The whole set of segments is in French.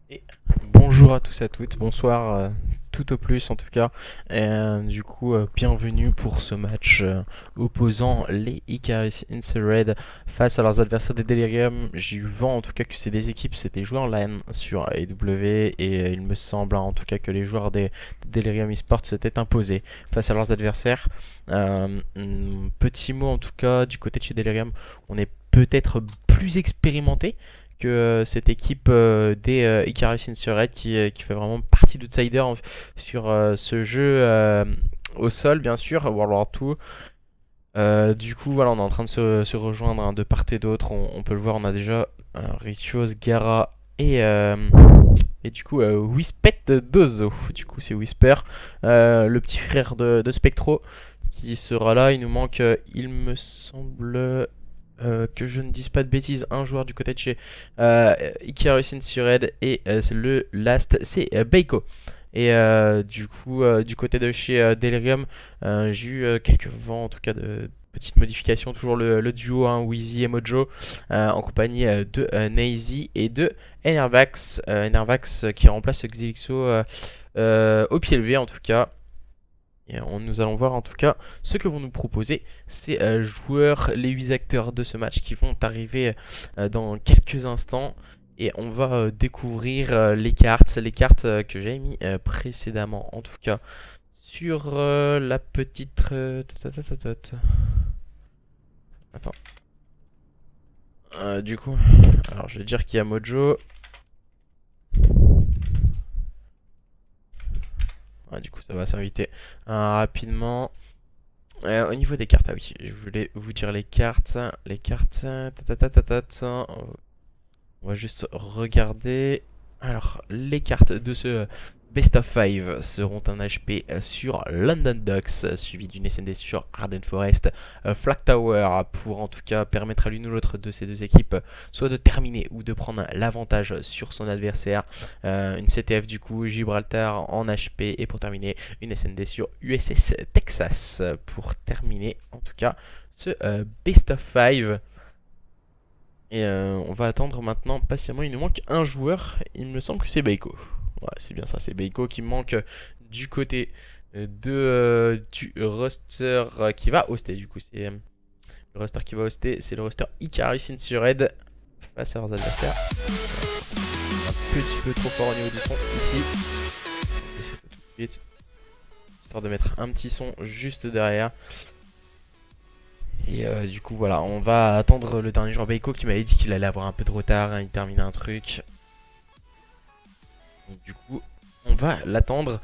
Et bonjour à tous et à toutes, bonsoir tout au plus en tout cas. Du coup, bienvenue pour ce match opposant les Icarus Insurred face à leurs adversaires des Delirium. J'ai eu vent en tout cas que ces deux équipes s'étaient jouées en LAN sur AEW et il me semble en tout cas que les joueurs des Delirium eSports s'étaient imposés face à leurs adversaires. Petit mot en tout cas du côté de chez Delirium, on est peut-être plus expérimenté que cette équipe des Icarus Insurred qui fait vraiment partie d'outsider sur ce jeu au sol, bien sûr, World War 2. Du coup, voilà, on est en train de se rejoindre de part et d'autre. On peut le voir, on a déjà Richos, Gara et du coup Wispet Dozo. Du coup, c'est Whisper, le petit frère de Spectro, qui sera là. Il nous manque, il me semble. Que je ne dise pas de bêtises, un joueur du côté de chez Icarus Insurred et le last c'est Beiko. Et du coup du côté de chez Delirium, j'ai eu quelques vents en tout cas de petites modifications, toujours le duo Wheezy et Mojo en compagnie de Nazy et de Enervax, qui remplace Xelixo au pied levé en tout cas. Et nous allons voir en tout cas ce que vont nous proposer ces joueurs, les 8 acteurs de ce match qui vont arriver dans quelques instants. Et on va découvrir les cartes que j'avais mis précédemment en tout cas sur la petite... Attends. Du coup, alors je vais dire qu'il y a Mojo. Du coup ça va s'inviter rapidement. Au niveau des cartes, ah oui, je voulais vous dire les cartes. On va juste regarder. Alors, les cartes de ce Best of 5 seront un HP sur London Docks, suivi d'une SND sur Arden Forest, Flag Tower, pour en tout cas permettre à l'une ou l'autre de ces deux équipes soit de terminer ou de prendre l'avantage sur son adversaire. Une CTF du coup, Gibraltar en HP, et pour terminer, une SND sur USS Texas, pour terminer en tout cas ce Best of 5. Et on va attendre maintenant patiemment. Il nous manque un joueur. Il me semble que c'est Beiko. Ouais, c'est bien ça, c'est Beiko qui manque du côté du roster qui va hoster. Du coup, c'est le roster qui va hoster. C'est le roster Icarus Insurred face à leurs adversaires. Un petit peu trop fort au niveau du son ici. Et c'est tout de suite. Histoire de mettre un petit son juste derrière. Et du coup voilà, on va attendre le dernier joueur Beiko qui m'avait dit qu'il allait avoir un peu de retard, hein, il terminait un truc. Donc du coup, on va l'attendre.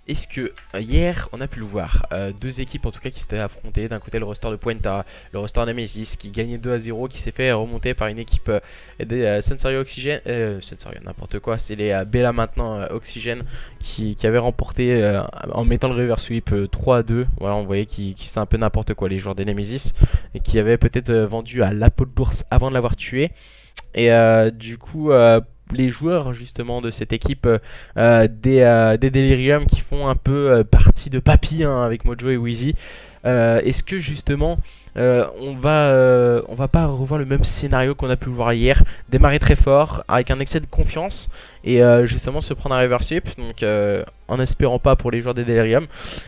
Est-ce que hier on a pu le voir, deux équipes en tout cas qui s'étaient affrontées. D'un côté le roster de Puenta, le roster Nemesis qui gagnait 2-0, qui s'est fait remonter par une équipe des Sensorio Oxygène, Sensorio n'importe quoi, c'est les Bella maintenant Oxygène qui avait remporté en mettant le reverse sweep 3-2. Voilà, on voyait qu'ils faisaient un peu n'importe quoi les joueurs des Nemesis, et qui avaient peut-être vendu à la peau de l'ours avant de l'avoir tué. Et du coup les joueurs justement de cette équipe des Delirium qui font un peu partie de Papy, hein, avec Mojo et Wheezy, est-ce que justement on va pas revoir le même scénario qu'on a pu voir hier, démarrer très fort avec un excès de confiance et justement se prendre un reverse sweep, donc en espérant pas pour les joueurs des Delirium.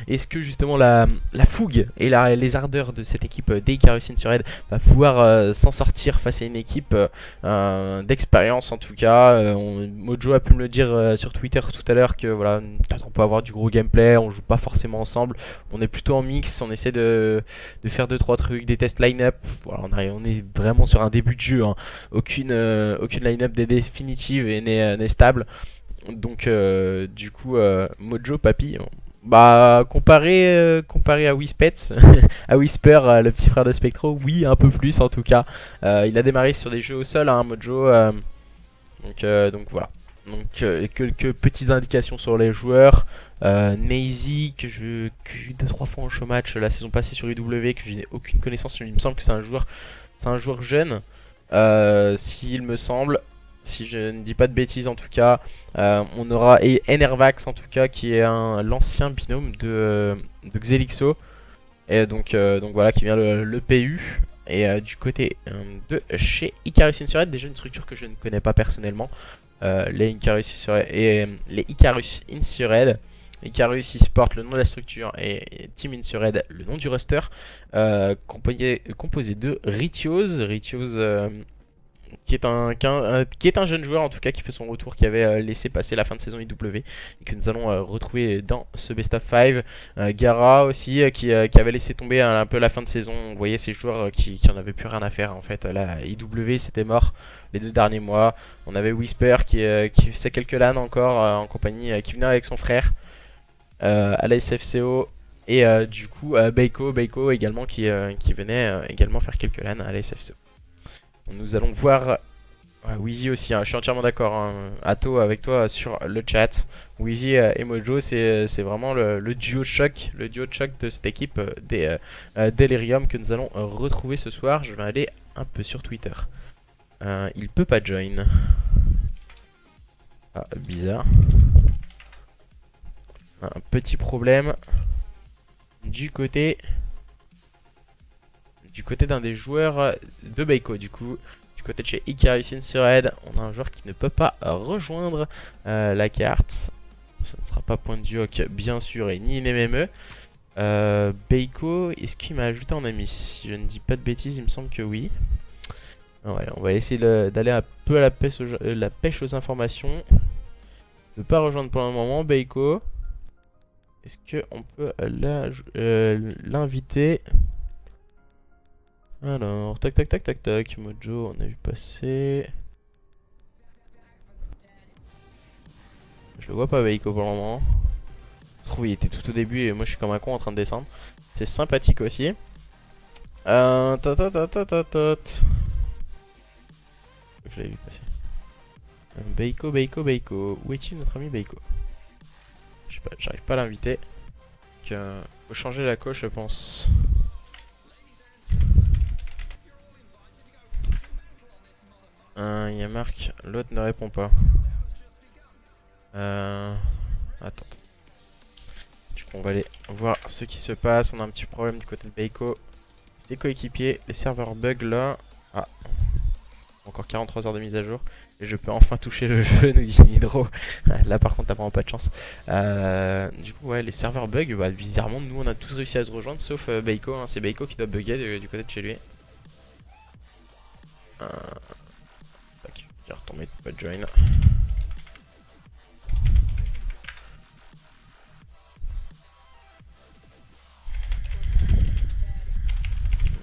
Est-ce que justement la fougue et les ardeurs de cette équipe des Icarus Insurred va pouvoir s'en sortir face à une équipe d'expérience en tout cas. Mojo a pu me le dire sur Twitter tout à l'heure que voilà, on peut avoir du gros gameplay, on joue pas forcément ensemble, on est plutôt en mix, on essaie de faire 2-3 trucs, des tests line-up. Voilà, on est vraiment sur un début de jeu, hein. Aucune line-up n'est définitive et n'est stable. Donc du coup Mojo, Papy, bah comparé à Wispet, à Whisper, le petit frère de Spectro, oui, un peu plus en tout cas. Il a démarré sur des jeux au sol, hein, Mojo, donc voilà. Donc quelques petites indications sur les joueurs. Nazy que j'ai eu 2-3 fois en show match la saison passée sur UW, que je n'ai aucune connaissance. Il me semble que c'est un joueur jeune, s'il me semble, si je ne dis pas de bêtises en tout cas. On aura Enervax en tout cas, qui est l'ancien binôme de Xelixo. Et donc voilà qui vient le PU. Et du côté de chez Icarus Insured, déjà une structure que je ne connais pas personnellement. Les Icarus Insured et les Icarus Insured. Icarus Esport, le nom de la structure, et Team Insured, le nom du roster. Composé de Ritios. Ritios qui est un jeune joueur en tout cas qui fait son retour, qui avait laissé passer la fin de saison IW et que nous allons retrouver dans ce best of 5. Gara aussi qui avait laissé tomber un peu la fin de saison. On voyait ces joueurs qui en avaient plus rien à faire en fait. La IW c'était mort les 2 derniers mois. On avait Whisper qui faisait quelques LAN encore en compagnie, qui venait avec son frère à la SFCO. Et du coup Beiko également qui venait également faire quelques LAN à la SFCO. Nous allons voir Wheezy aussi, hein. Je suis entièrement d'accord, hein, Atto, avec toi sur le chat. Wheezy et Mojo, c'est vraiment le duo de choc de cette équipe des Delirium que nous allons retrouver ce soir. Je vais aller un peu sur Twitter. Il peut pas join. Ah, bizarre. Un petit problème du côté d'un des joueurs de Beiko. Du coup, du côté de chez Icarus Insured, on a un joueur qui ne peut pas rejoindre la carte. Ce ne sera pas point de duoc bien sûr et ni une MME. Beiko, est-ce qu'il m'a ajouté en ami? Si je ne dis pas de bêtises, il me semble que oui. Ouais, on va essayer d'aller un peu à la pêche aux informations. Ne pas rejoindre pour le moment Beiko. Est-ce qu'on peut l'inviter? Alors, tac tac tac tac tac, Mojo, on a vu passer. Je le vois pas Beiko pour le moment. Je trouve il était tout au début et moi je suis comme un con en train de descendre. C'est sympathique aussi. Je l'avais vu passer. Beiko. Où est-il notre ami Beiko? Je sais pas, j'arrive pas à l'inviter. Faut changer la coche je pense. Il y a Marc, l'autre ne répond pas. Attends. Du coup, on va aller voir ce qui se passe. On a un petit problème du côté de Beiko. Ses coéquipiers, les serveurs bug là. Ah, encore 43 heures de mise à jour. Et je peux enfin toucher le jeu, nous dit Hydro. Là par contre, t'as vraiment pas de chance. Du coup, ouais, les serveurs bug, bah, bizarrement, nous on a tous réussi à se rejoindre sauf Beiko. Hein. C'est Beiko qui doit bugger du côté de chez lui. J'ai retombé, pas de join.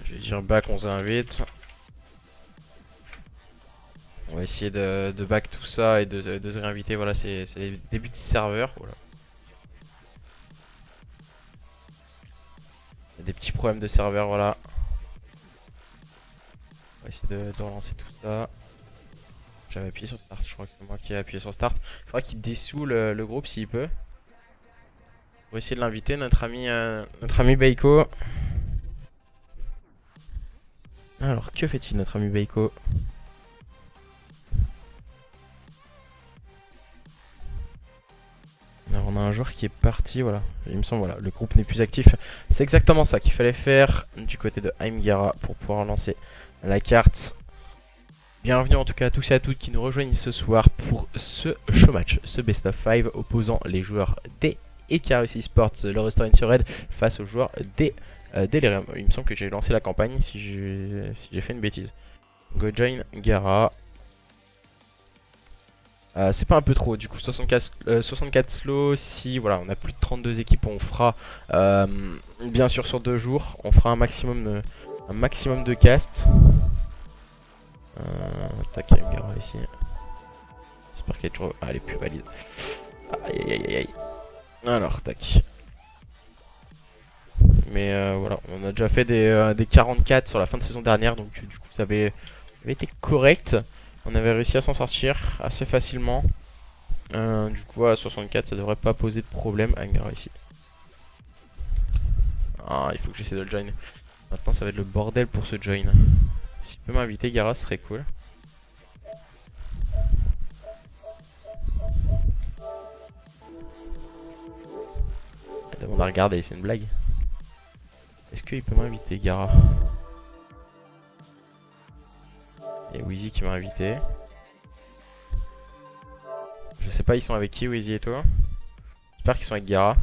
Je vais dire back, on s'invite. On va essayer de back tout ça et de se réinviter. Voilà, c'est les débuts de serveur. Voilà. Il y a des petits problèmes de serveur, voilà. On va essayer de relancer tout ça. J'avais appuyé sur start, je crois que c'est moi qui ai appuyé sur start. Il faudra qu'il dessoule le groupe s'il peut. On va essayer de l'inviter, notre ami Beiko. Alors, que fait-il notre ami Beiko? Alors, on a un joueur qui est parti, voilà. Il me semble, voilà, le groupe n'est plus actif. C'est exactement ça qu'il fallait faire du côté de Heimgara pour pouvoir lancer la carte. Bienvenue en tout cas à tous et à toutes qui nous rejoignent ce soir pour ce show match, ce best of 5 opposant les joueurs des Icarus Esports, le roster Insured, face aux joueurs des Delirium. Il me semble que j'ai lancé la campagne si j'ai fait une bêtise. Go join Gara. C'est pas un peu trop, du coup 64 slow. Si voilà, on a plus de 32 équipes, on fera bien sûr sur 2 jours, on fera un maximum de cast. Tac, il y a une Gara ici. J'espère qu'elle est toujours. Ah, elle est plus valide. Aïe. Alors, tac. Mais voilà, on a déjà fait des 44 sur la fin de saison dernière, donc du coup ça avait été correct. On avait réussi à s'en sortir assez facilement. Du coup à 64 ça devrait pas poser de problème. Ah, une Gara ici. Ah, il faut que j'essaie de le join. Maintenant ça va être le bordel pour ce join. S'il peut m'inviter Gara, ce serait cool. Elle demande à regarder, c'est une blague. Est-ce qu'il peut m'inviter, Gara? Il y a Wheezy qui m'a invité. Je sais pas, ils sont avec qui, Wheezy et toi? J'espère qu'ils sont avec Gara.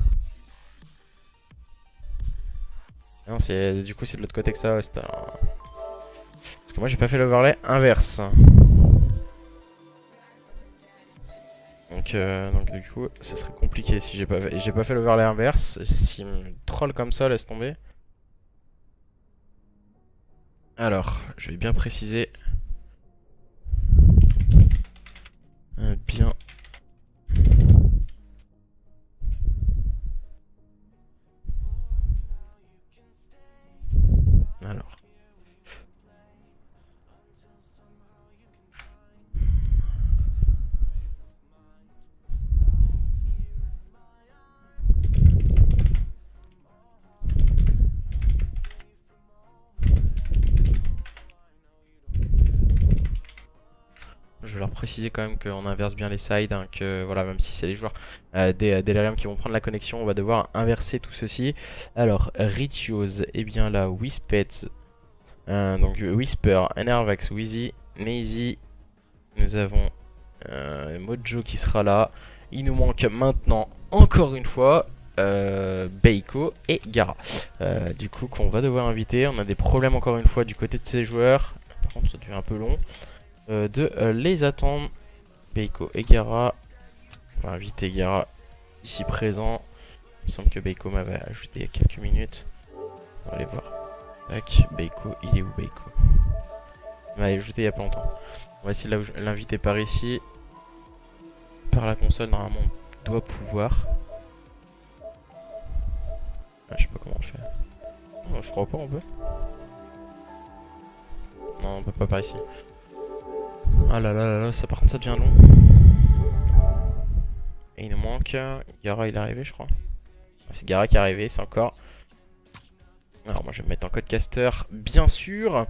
Non, du coup c'est de l'autre côté que ça. Ouais, parce que moi j'ai pas fait l'overlay inverse. Donc du coup ça serait compliqué si j'ai pas fait l'overlay inverse. S'il me troll comme ça, laisse tomber. Alors, je vais bien préciser. Bien. Alors. Je vais leur préciser quand même qu'on inverse bien les sides, hein, que voilà, même si c'est les joueurs des Delirium qui vont prendre la connexion, on va devoir inverser tout ceci. Alors, Ritios, et bien là, Whispets, donc Whisper, Enervax, Wheezy, Nazy, nous avons Mojo qui sera là. Il nous manque maintenant, encore une fois, Beiko et Gara. Du coup, qu'on va devoir inviter. On a des problèmes encore une fois du côté de ces joueurs. Par contre, ça devient un peu long. De les attendre. Beiko et Gara. On va inviter Gara ici présent. Il me semble que Beiko m'avait ajouté il y a quelques minutes. On va aller voir. Tac, Beiko, il est où Beiko? Il m'a ajouté il y a pas longtemps. On va essayer de l'inviter par ici. Par la console, normalement, on doit pouvoir. Ah, je sais pas comment on fait. Oh, je crois pas, on peut. Non, on peut pas par ici. Ah là là là là, ça par contre ça devient long. Et il nous manque. Gara il est arrivé je crois. C'est Gara qui est arrivé, c'est encore. Alors moi je vais me mettre en codecaster bien sûr.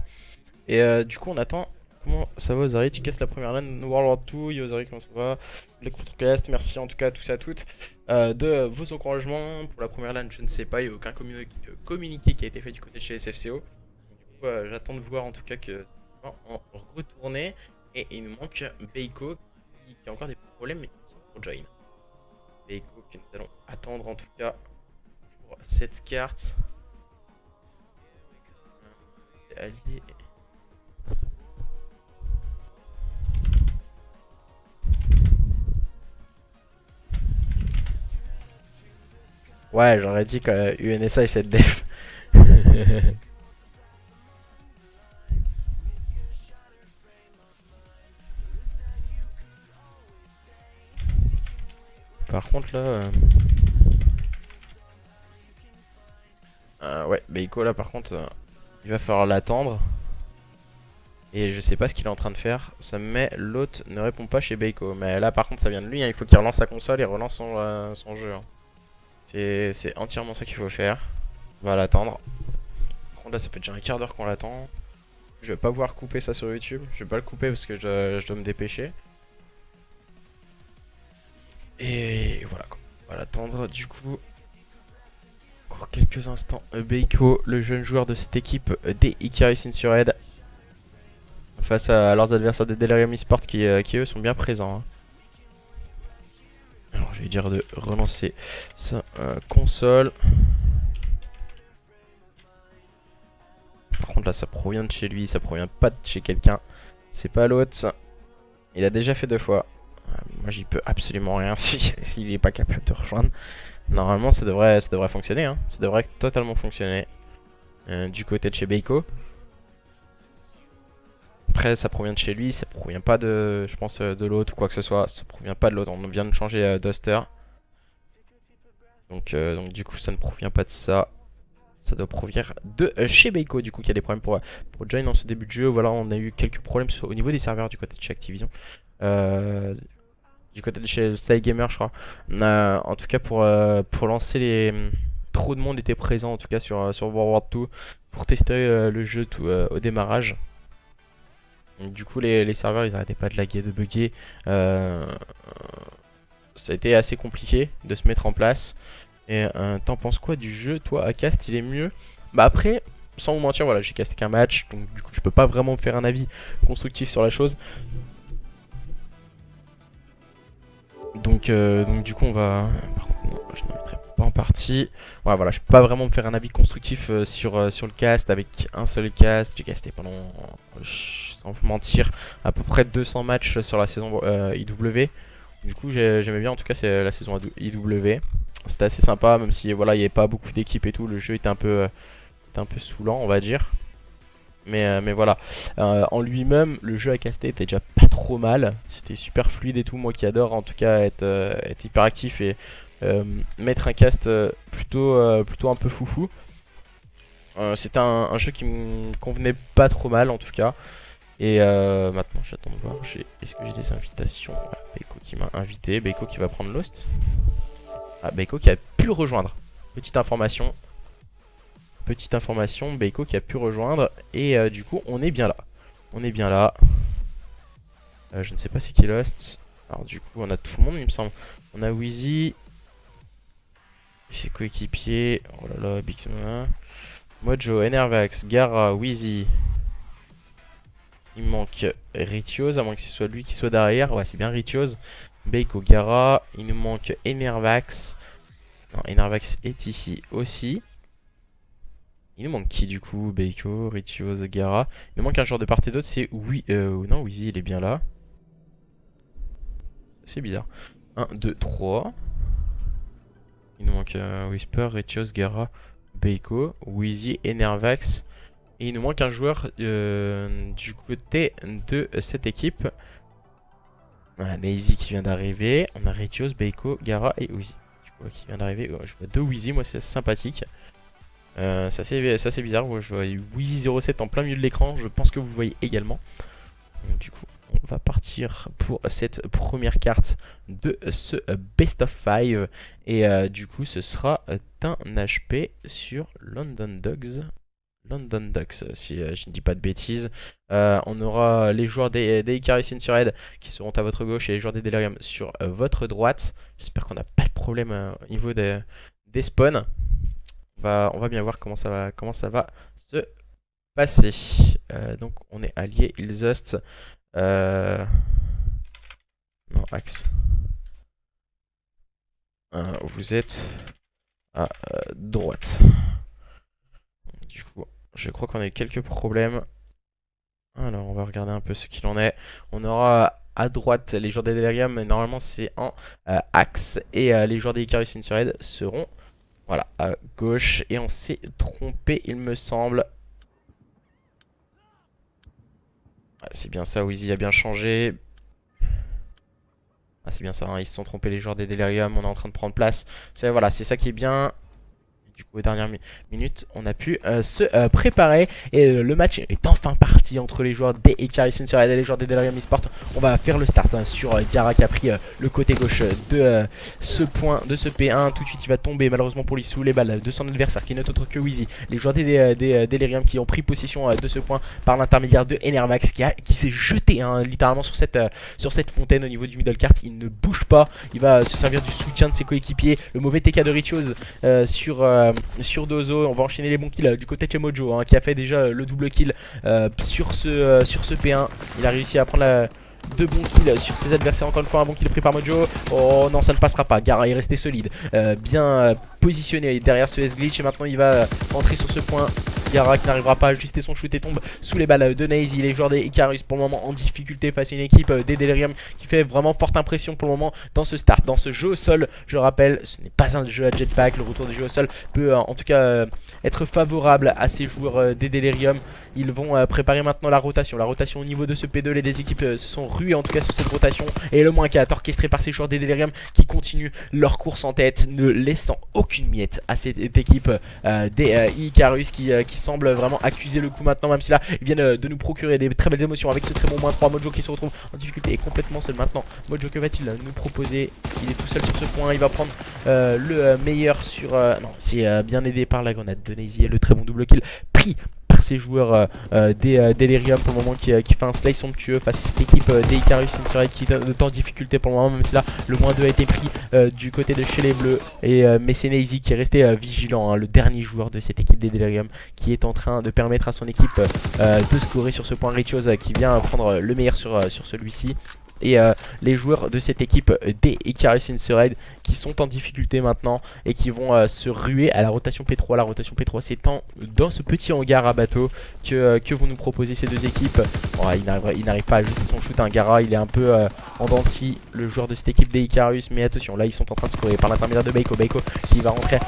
Et du coup on attend. Comment ça va Ozari? Tu casses la première lane World War 2. Yo Ozari, comment ça va? Les Courtcast, merci en tout cas à tous et à toutes de vos encouragements. Pour la première lane je ne sais pas, il n'y a aucun communiqué qui a été fait du côté de chez SFCO. Du coup j'attends de voir en tout cas que ça va en retourner. Et il nous manque Beiko qui a encore des problèmes mais pour join. Beiko que nous allons attendre en tout cas pour cette carte. Allié. Ouais, j'aurais dit que UNSA et cette def. Par contre là... ouais, Beiko là par contre, il va falloir l'attendre. Et je sais pas ce qu'il est en train de faire. Ça me met l'autre ne répond pas chez Beiko. Mais là par contre ça vient de lui, hein. Il faut qu'il relance sa console et relance son jeu. Hein. C'est entièrement ça qu'il faut faire. On va l'attendre. Par contre là ça fait déjà un quart d'heure qu'on l'attend. Je vais pas pouvoir couper ça sur YouTube. Je vais pas le couper parce que je dois me dépêcher. Et voilà quoi. On va l'attendre du coup. Encore quelques instants. Beiko, le jeune joueur de cette équipe des Icarus Insured. Face à leurs adversaires des Delirium Esports qui eux sont bien présents. Hein. Alors je vais dire de relancer sa console. Par contre là ça provient de chez lui, ça provient pas de chez quelqu'un. C'est pas l'autre. Il a déjà fait 2 fois. Moi j'y peux absolument rien s'il est pas capable de rejoindre. Normalement ça devrait fonctionner. Hein. Ça devrait totalement fonctionner. Du côté de chez Beiko. Après ça provient de chez lui, ça provient pas de, je pense, de l'autre ou quoi que ce soit. Ça provient pas de l'autre, on vient de changer Duster. Donc du coup ça ne provient pas de ça. Ça doit provenir de chez Beiko du coup qui a des problèmes pour join dans ce début de jeu. Voilà, on a eu quelques problèmes au niveau des serveurs du côté de chez Activision. Du côté de chez Sly Gamer je crois. On a, en tout cas pour lancer les... Trop de monde était présent en tout cas sur World War 2 pour tester le jeu au démarrage. Donc, du coup les serveurs ils arrêtaient pas de laguer, de bugger. Ça a été assez compliqué de se mettre en place. Et t'en penses quoi du jeu toi Acast? Il est mieux Bah après, sans vous mentir, voilà, j'ai casté qu'un match, donc du coup je peux pas vraiment me faire un avis constructif sur la chose. Donc du coup on va... Par contre non, je ne mettrai pas en partie. Ouais voilà, je peux pas vraiment me faire un avis constructif sur le cast avec un seul cast. J'ai casté pendant, sans vous mentir, à peu près 200 matchs sur la saison IW. Du coup j'aimais bien, en tout cas c'est la saison IW. C'était assez sympa, même si voilà il n'y avait pas beaucoup d'équipes et tout, le jeu était un peu saoulant on va dire. Mais voilà, en lui-même, le jeu à caster était déjà pas trop mal. C'était super fluide et tout. Moi qui adore en tout cas être hyper actif et mettre un cast plutôt un peu foufou. C'était un jeu qui me convenait pas trop mal en tout cas. Et maintenant j'attends de voir. Est-ce que j'ai des invitations? Voilà, Beiko qui m'a invité. Beiko qui va prendre Lost. Ah, Beiko qui a pu rejoindre. Petite information. Petite information, Beiko qui a pu rejoindre. Et du coup, on est bien là. On est bien là. Je ne sais pas c'est qui Lost. Alors du coup, on a tout le monde, il me semble. On a Wheezy. Ses coéquipiers. Oh là là, Big Mojo, Enervax, Gara, Wheezy. Il me manque Ritios, à moins que ce soit lui qui soit derrière. Ouais, c'est bien Ritios. Beiko, Gara. Il nous manque Enervax. Non, Enervax est ici aussi. Il nous manque qui du coup? Beiko, Ritios, Gara. Il nous manque un joueur de part et d'autre, c'est non, Wheezy il est bien là. C'est bizarre. 1, 2, 3. Il nous manque Whisper, Ritios, Gara, Beiko, Wheezy, Enervax. Et il nous manque un joueur du côté de cette équipe. On a Nazy qui vient d'arriver. On a Ritios, Beiko, Gara et Wheezy. Tu vois qui vient d'arriver. Je vois deux Wheezy, moi c'est sympathique. C'est assez bizarre, je vois Wheezy07 en plein milieu de l'écran, je pense que vous le voyez également. Donc, du coup, on va partir pour cette première carte de ce Best of 5. Et du coup, ce sera un HP sur London Dogs. London Ducks, si je ne dis pas de bêtises. On aura les joueurs des Icarus Insured qui seront à votre gauche et les joueurs des Delirium sur votre droite. J'espère qu'on n'a pas de problème au niveau des spawns. On va bien voir comment ça va se passer. Donc on est allié, Ilzust. Non, Axe. Vous êtes à droite. Du coup, je crois qu'on a eu quelques problèmes. Alors, on va regarder un peu ce qu'il en est. On aura à droite les joueurs des Delirium, mais normalement c'est en axe. Et les joueurs des Icarus Insured seront, voilà, à gauche. Et on s'est trompé, il me semble. C'est bien ça, Wheezy a bien changé. Ah, c'est bien ça, hein, ils se sont trompés les joueurs des Delirium, on est en train de prendre place. Voilà, c'est ça qui est bien. Du coup, aux dernières minutes, on a pu se préparer. Et le match est enfin parti entre les joueurs des Icarus Insured et les joueurs des Delirium Esports. On va faire le start sur Gara qui a pris le côté gauche de ce point, de ce P1. Tout de suite, il va tomber malheureusement pour lui sous les balles de son adversaire qui n'est autre que Wheezy. Les joueurs des Delirium qui ont pris possession de ce point par l'intermédiaire de Enervax qui s'est jeté littéralement sur cette fontaine au niveau du middle cart. Il ne bouge pas. Il va se servir du soutien de ses coéquipiers. Le mauvais TK de Ritios sur Dozo. On va enchaîner les bons kills du côté de chez Mojo qui a fait déjà le double kill sur ce P1. Il a réussi à prendre deux bons kills sur ses adversaires. Encore une fois un bon kill pris par Mojo. Oh non, ça ne passera pas. Gara est resté solide, bien positionné derrière ce S-Glitch. Et maintenant il va entrer sur ce point. Gara qui n'arrivera pas à ajuster son shoot et tombe sous les balles de Nazy. Les joueurs des Icarus pour le moment en difficulté face à une équipe des Delirium qui fait vraiment forte impression pour le moment dans ce start, dans ce jeu au sol. Je rappelle, ce n'est pas un jeu à jetpack. Le retour des jeux au sol peut en tout cas être favorable à ces joueurs des Delirium. Ils vont préparer maintenant la rotation au niveau de ce P2. Les deux équipes se sont ruées en tout cas sur cette rotation. Et le moins 4 orchestré par ces joueurs des Delirium qui continuent leur course en tête, ne laissant aucune miette à cette équipe des Icarus qui semble vraiment accuser le coup maintenant, même si là ils viennent de nous procurer des très belles émotions avec ce très bon -3. Mojo qui se retrouve en difficulté et complètement seul maintenant. Mojo, que va-t-il nous proposer? Il est tout seul sur ce point, il va prendre le meilleur sur... non, c'est bien aidé par la grenade de Nazy et le très bon double kill pris par ces joueurs des Delirium pour le moment qui fait un slay somptueux face à cette équipe des Icarus Insurrect qui est en difficulté pour le moment, même si là le -2 a été pris du côté de chez les Bleus. Mais c'est Nazy qui est resté vigilant, hein, le dernier joueur de cette équipe des Delirium qui est en train de permettre à son équipe de scorer sur ce point. Richios qui vient prendre le meilleur sur celui-ci. Et les joueurs de cette équipe des Icarus Insurrect qui sont en difficulté maintenant et qui vont se ruer à la rotation P3. La rotation P3 s'étend dans ce petit hangar à bateau que vont nous proposer ces deux équipes. Bon, il n'arrive pas à ajuster son shoot, un Gara, il est un peu en dents de scie, le joueur de cette équipe des Icarus. Mais attention, là ils sont en train de scorer par l'intermédiaire de Baiko. Baiko qui va rentrer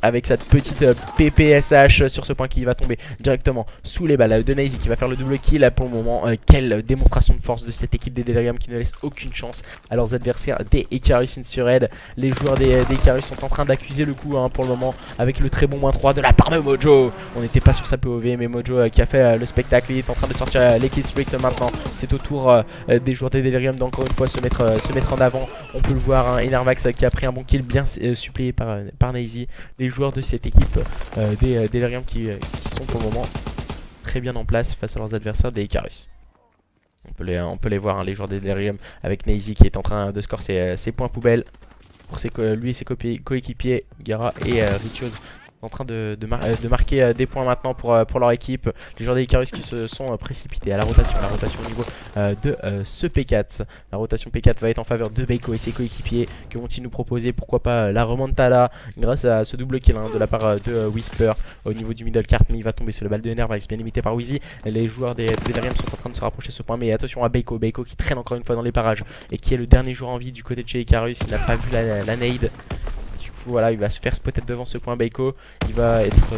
avec cette petite PPSH sur ce point qui va tomber directement sous les balles de Nazy qui va faire le double kill. Pour le moment, quelle démonstration de force de cette équipe des Delirium qui ne laisse aucune chance à leurs adversaires des Icarus Insurrect. Les joueurs des Icarus sont en train d'accuser le coup, hein, pour le moment, avec le très bon -3 de la part de Mojo. On n'était pas sur sa POV, mais Mojo qui a fait le spectacle, il est en train de sortir les kill streak maintenant. C'est au tour des joueurs des Delirium d'encore une fois se mettre en avant. On peut le voir, hein, Enervax qui a pris un bon kill bien suppléé par Nazy. Les joueurs de cette équipe des Delirium qui sont pour le moment très bien en place face à leurs adversaires des Icarus. On peut les voir, hein, les joueurs des Delirium avec Nazy qui est en train de score ses points poubelles pour lui et ses coéquipiers Gara et Richios en train de marquer des points maintenant pour leur équipe. Les joueurs des Icarus qui se sont précipités à la rotation au niveau de ce P4. La rotation P4 va être en faveur de Baiko et ses coéquipiers. Que vont-ils nous proposer? Pourquoi pas la remontada grâce à ce double kill, hein, de la part de Whisper au niveau du middle cart, mais il va tomber sur le balle de Enervax, bien limité par Wheezy. Les joueurs des Delirium sont en train de se rapprocher de ce point, mais attention à Baiko. Baiko qui traîne encore une fois dans les parages et qui est le dernier joueur en vie du côté de chez Icarus. Il n'a pas vu la nade. Voilà, il va se faire peut-être devant ce point. Baiko, il va être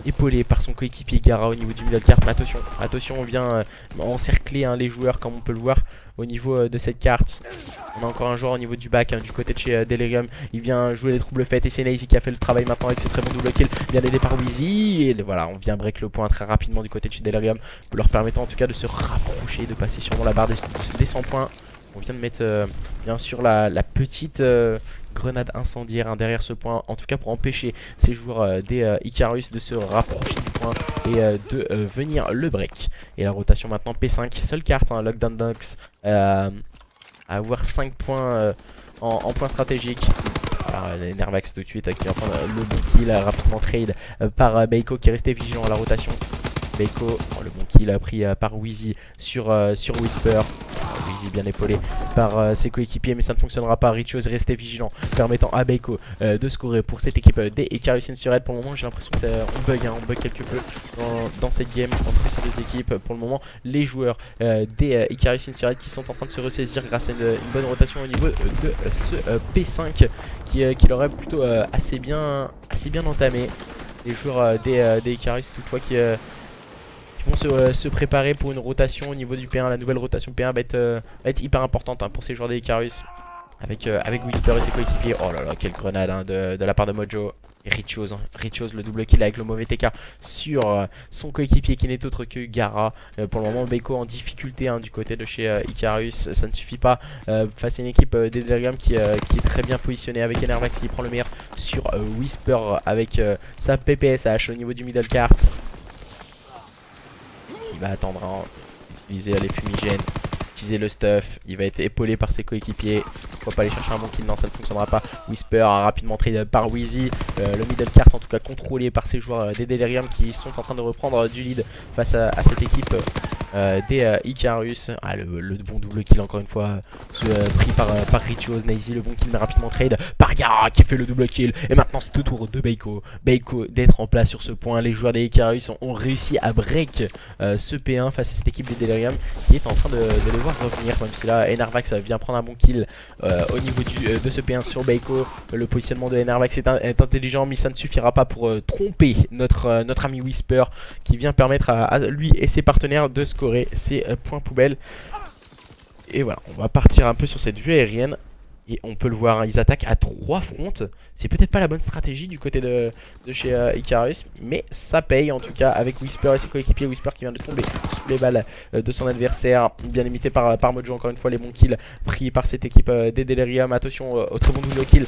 épaulé par son coéquipier Gara au niveau du middle cart. Mais attention, on vient encercler, hein, les joueurs comme on peut le voir au niveau de cette carte. On a encore un joueur au niveau du back, hein, du côté de chez Delirium. Il vient jouer les troubles faits et c'est Nazy qui a fait le travail maintenant avec ce très bon double kill, bien aidé par Wheezy. Et voilà, on vient break le point très rapidement du côté de chez Delirium, leur permettant en tout cas de se rapprocher, de passer sûrement la barre des 100 points. On vient de mettre bien sûr la petite grenade incendiaire, hein, derrière ce point, en tout cas pour empêcher ces joueurs des Icarus de se rapprocher du point et de venir le break. Et la rotation maintenant P5, seule carte, hein, Lockdown Dogs, à avoir 5 points en point stratégique. Nervax tout de suite qui va prendre le bon kill, rapidement trade par Baiko qui est resté vigilant à la rotation. Baiko, le bon kill pris par Wheezy sur Whisper. Wheezy bien épaulé par ses coéquipiers, mais ça ne fonctionnera pas. Richios est resté vigilant, permettant à Baiko de scorer pour cette équipe des Icarus Insurrect. Pour le moment, j'ai l'impression qu'on bug quelque peu dans cette game entre ces deux équipes. Pour le moment, les joueurs des Icarus Insurrect qui sont en train de se ressaisir grâce à une bonne rotation au niveau de ce P5 qui l'aurait plutôt assez bien entamé. Les joueurs des Icarus toutefois qui vont se préparer pour une rotation au niveau du P1. La nouvelle rotation P1 va être hyper importante, hein, pour ces joueurs des Icarus avec Whisper et ses coéquipiers. Oh là là, quelle grenade, hein, de la part de Mojo. Et Richios, le double kill avec le mauvais TK sur son coéquipier qui n'est autre que Gara. Pour le moment, Baiko en difficulté, hein, du côté de chez Icarus. Ça ne suffit pas face à une équipe des Delirium qui est très bien positionnée avec Enervax qui prend le meilleur sur Whisper avec sa PPSH au niveau du middle cart. Il va attendre, hein, utiliser les fumigènes, utiliser le stuff. Il va être épaulé par ses coéquipiers. Pourquoi pas aller chercher un bon kill? Non, ça ne fonctionnera pas. Whisper a rapidement trade par Wheezy. Le middle cart en tout cas contrôlé par ces joueurs des Delirium qui sont en train de reprendre du lead face à cette équipe des Icarus. Le bon double kill encore une fois pris par Richios. Nazy, le bon kill mais rapidement trade par Gara qui fait le double kill. Et maintenant c'est au tour de Baiko d'être en place sur ce point. Les joueurs des Icarus ont réussi à break ce P1 face à cette équipe des Delirium qui est en train de les voir revenir, même si là Enervax vient prendre un bon kill au niveau de ce P1 sur Baiko. Le positionnement de Enervax est intelligent, mais ça ne suffira pas pour tromper notre ami Whisper qui vient permettre à lui et ses partenaires de scorer ses points poubelles. Et voilà, on va partir un peu sur cette vue aérienne Et on peut le voir, hein, ils attaquent à 3 fronts. C'est peut-être pas la bonne stratégie du côté de chez Icarus, mais ça paye en tout cas avec Whisper et ses coéquipiers. Whisper qui vient de tomber sous les balles de son adversaire, bien limité par Mojo. Encore une fois, les bons kills pris par cette équipe des Delirium. Attention au très bon double kill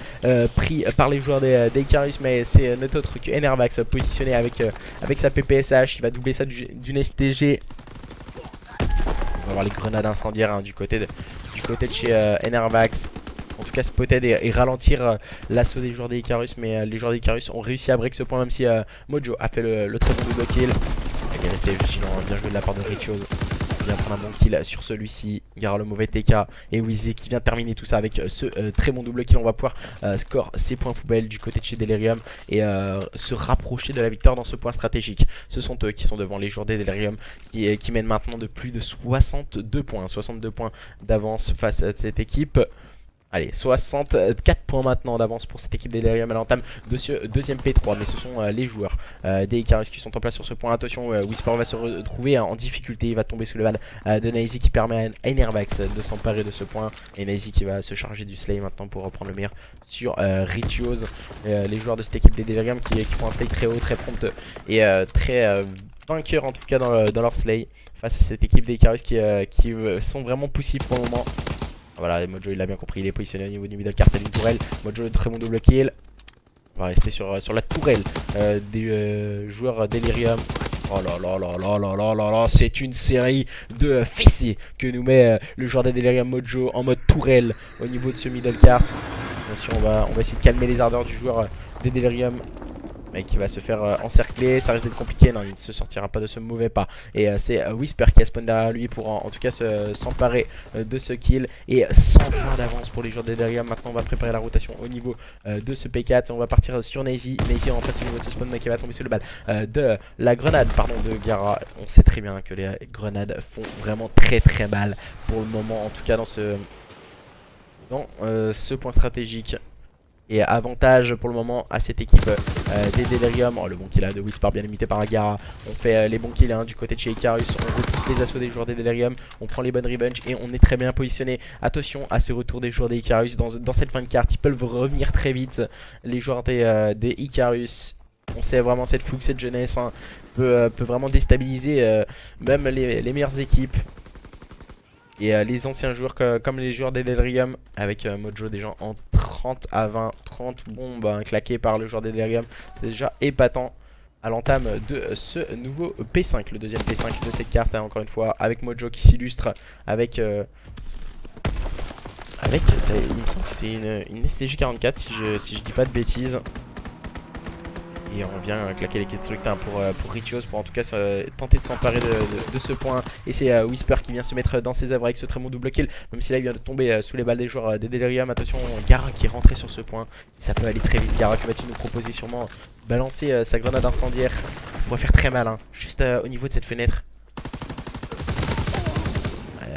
pris par les joueurs des Icarus, mais c'est notre autre que Enervax positionné avec sa PPSH. Il va doubler ça d'une STG. On va voir les grenades incendiaires, hein, du côté de chez Enervax. En tout cas spotter et ralentir l'assaut des joueurs des Icarus. Mais les joueurs des Icarus ont réussi à break ce point, même si Mojo a fait le très bon double kill. Il est resté vigilant, bien joué de la part de Richios. Il vient prendre un bon kill sur celui-ci. Gara le mauvais TK et Wheezy qui vient terminer tout ça avec ce très bon double kill. On va pouvoir score ses points poubelles du côté de chez Delirium et se rapprocher de la victoire dans ce point stratégique. Ce sont eux qui sont devant les joueurs des Delirium qui mènent maintenant de plus de 62 points. 62 points d'avance face à cette équipe. Allez, 64 points maintenant d'avance pour cette équipe des Delirium à l'entame de ce deuxième P3. Mais ce sont les joueurs des Icarus qui sont en place sur ce point. Attention, Whisper va se retrouver en difficulté. Il va tomber sous le val de Nazy qui permet à Enervax de s'emparer de ce point. Et Nazy qui va se charger du slay maintenant pour reprendre le meilleur sur Richios. Les joueurs de cette équipe des Delirium qui font un slay très haut, très prompt et très vainqueur en tout cas dans leur slay. Face à cette équipe des Icarus qui sont vraiment poussifs pour le moment. Voilà, Mojo il l'a bien compris, il est positionné au niveau du middle cartel d'une tourelle. Mojo très bon double kill. On va rester sur la tourelle des joueurs Delirium. Oh là là là là là là là là, c'est une série de fessées que nous met le joueur des Delirium Mojo en mode tourelle au niveau de ce middle cart. Bien sûr, on va essayer de calmer les ardeurs du joueur des Delirium. Qui va se faire encercler, ça risque d'être compliqué, non il ne se sortira pas de ce mauvais pas. Et c'est Whisper qui a spawn derrière lui pour en tout cas s'emparer de ce kill. Et 100 points d'avance pour les joueurs des Delirium. Maintenant on va préparer la rotation au niveau de ce P4. On va partir sur Nazy. Nazy en face au niveau de ce spawn qui va tomber sur le bal de la grenade de Gara. On sait très bien que les grenades font vraiment très très mal pour le moment, en tout cas dans ce point stratégique. Et avantage pour le moment à cette équipe des Delirium. Oh, le bon kill là de Whisper bien limité par Gara. On fait les bons kills du côté de chez Icarus. On repousse les assauts des joueurs des Delirium. On prend les bonnes revenge et on est très bien positionné. Attention à ce retour des joueurs des Icarus dans cette fin de carte. Ils peuvent revenir très vite. Les joueurs des Icarus. On sait vraiment cette fougue, cette jeunesse peut vraiment déstabiliser même les meilleures équipes. Et les anciens joueurs comme les joueurs des Delirium avec Mojo déjà en 30 à 20, 30 bombes claquées par le joueur des Delirium. C'est déjà épatant à l'entame de ce nouveau P5, le deuxième P5 de cette carte, encore une fois avec Mojo qui s'illustre avec ça, il me semble que c'est une STG 44 si je dis pas de bêtises. Et on vient claquer les destructs pour Richios pour en tout cas tenter de s'emparer de ce point. Et c'est Whisper qui vient se mettre dans ses œuvres avec ce très bon double kill. Même si là il vient de tomber sous les balles des joueurs des Delirium. Attention, Gara qui est rentré sur ce point. Ça peut aller très vite. Gara qui va-t-il nous proposer sûrement balancer sa grenade incendiaire. Ça pourrait faire très mal juste au niveau de cette fenêtre.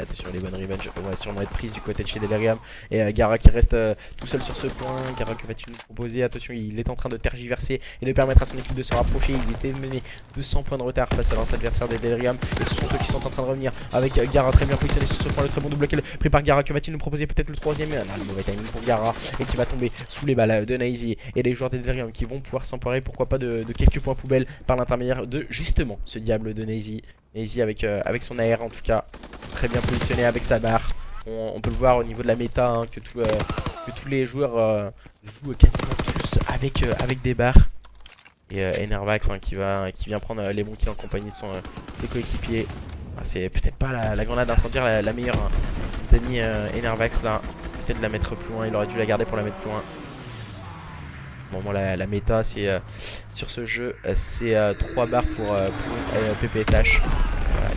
Attention, les bonnes revenge vont sûrement être prises du côté de chez Delirium. Et Gara qui reste tout seul sur ce point. Gara que va-t-il nous proposer? Attention, il est en train de tergiverser et de permettre à son équipe de se rapprocher. Il était mené de 100 points de retard face à l'ancien adversaire des Delirium. Et ce sont eux qui sont en train de revenir avec Gara très bien positionné sur ce point. Le très bon double kill pris par Gara. Que va-t-il nous proposer? Peut-être le troisième. Non, le mauvais timing pour Gara et qui va tomber sous les balles de Nazy. Et les joueurs des Delirium qui vont pouvoir s'emparer, pourquoi pas, de quelques points poubelles par l'intermédiaire de justement ce diable de Nazy. Nazy avec son AR en tout cas très bien positionné avec sa barre. On peut le voir au niveau de la méta que tous les joueurs jouent quasiment tous avec des barres. Et Enervax qui vient prendre les bons kills en compagnie de ses coéquipiers. C'est peut-être pas la grenade incendiaire la meilleure. Nos amis Enervax là, peut-être la mettre plus loin. Il aurait dû la garder pour la mettre plus loin. Bon, la méta c'est sur ce jeu c'est 3 barres pour PPSH.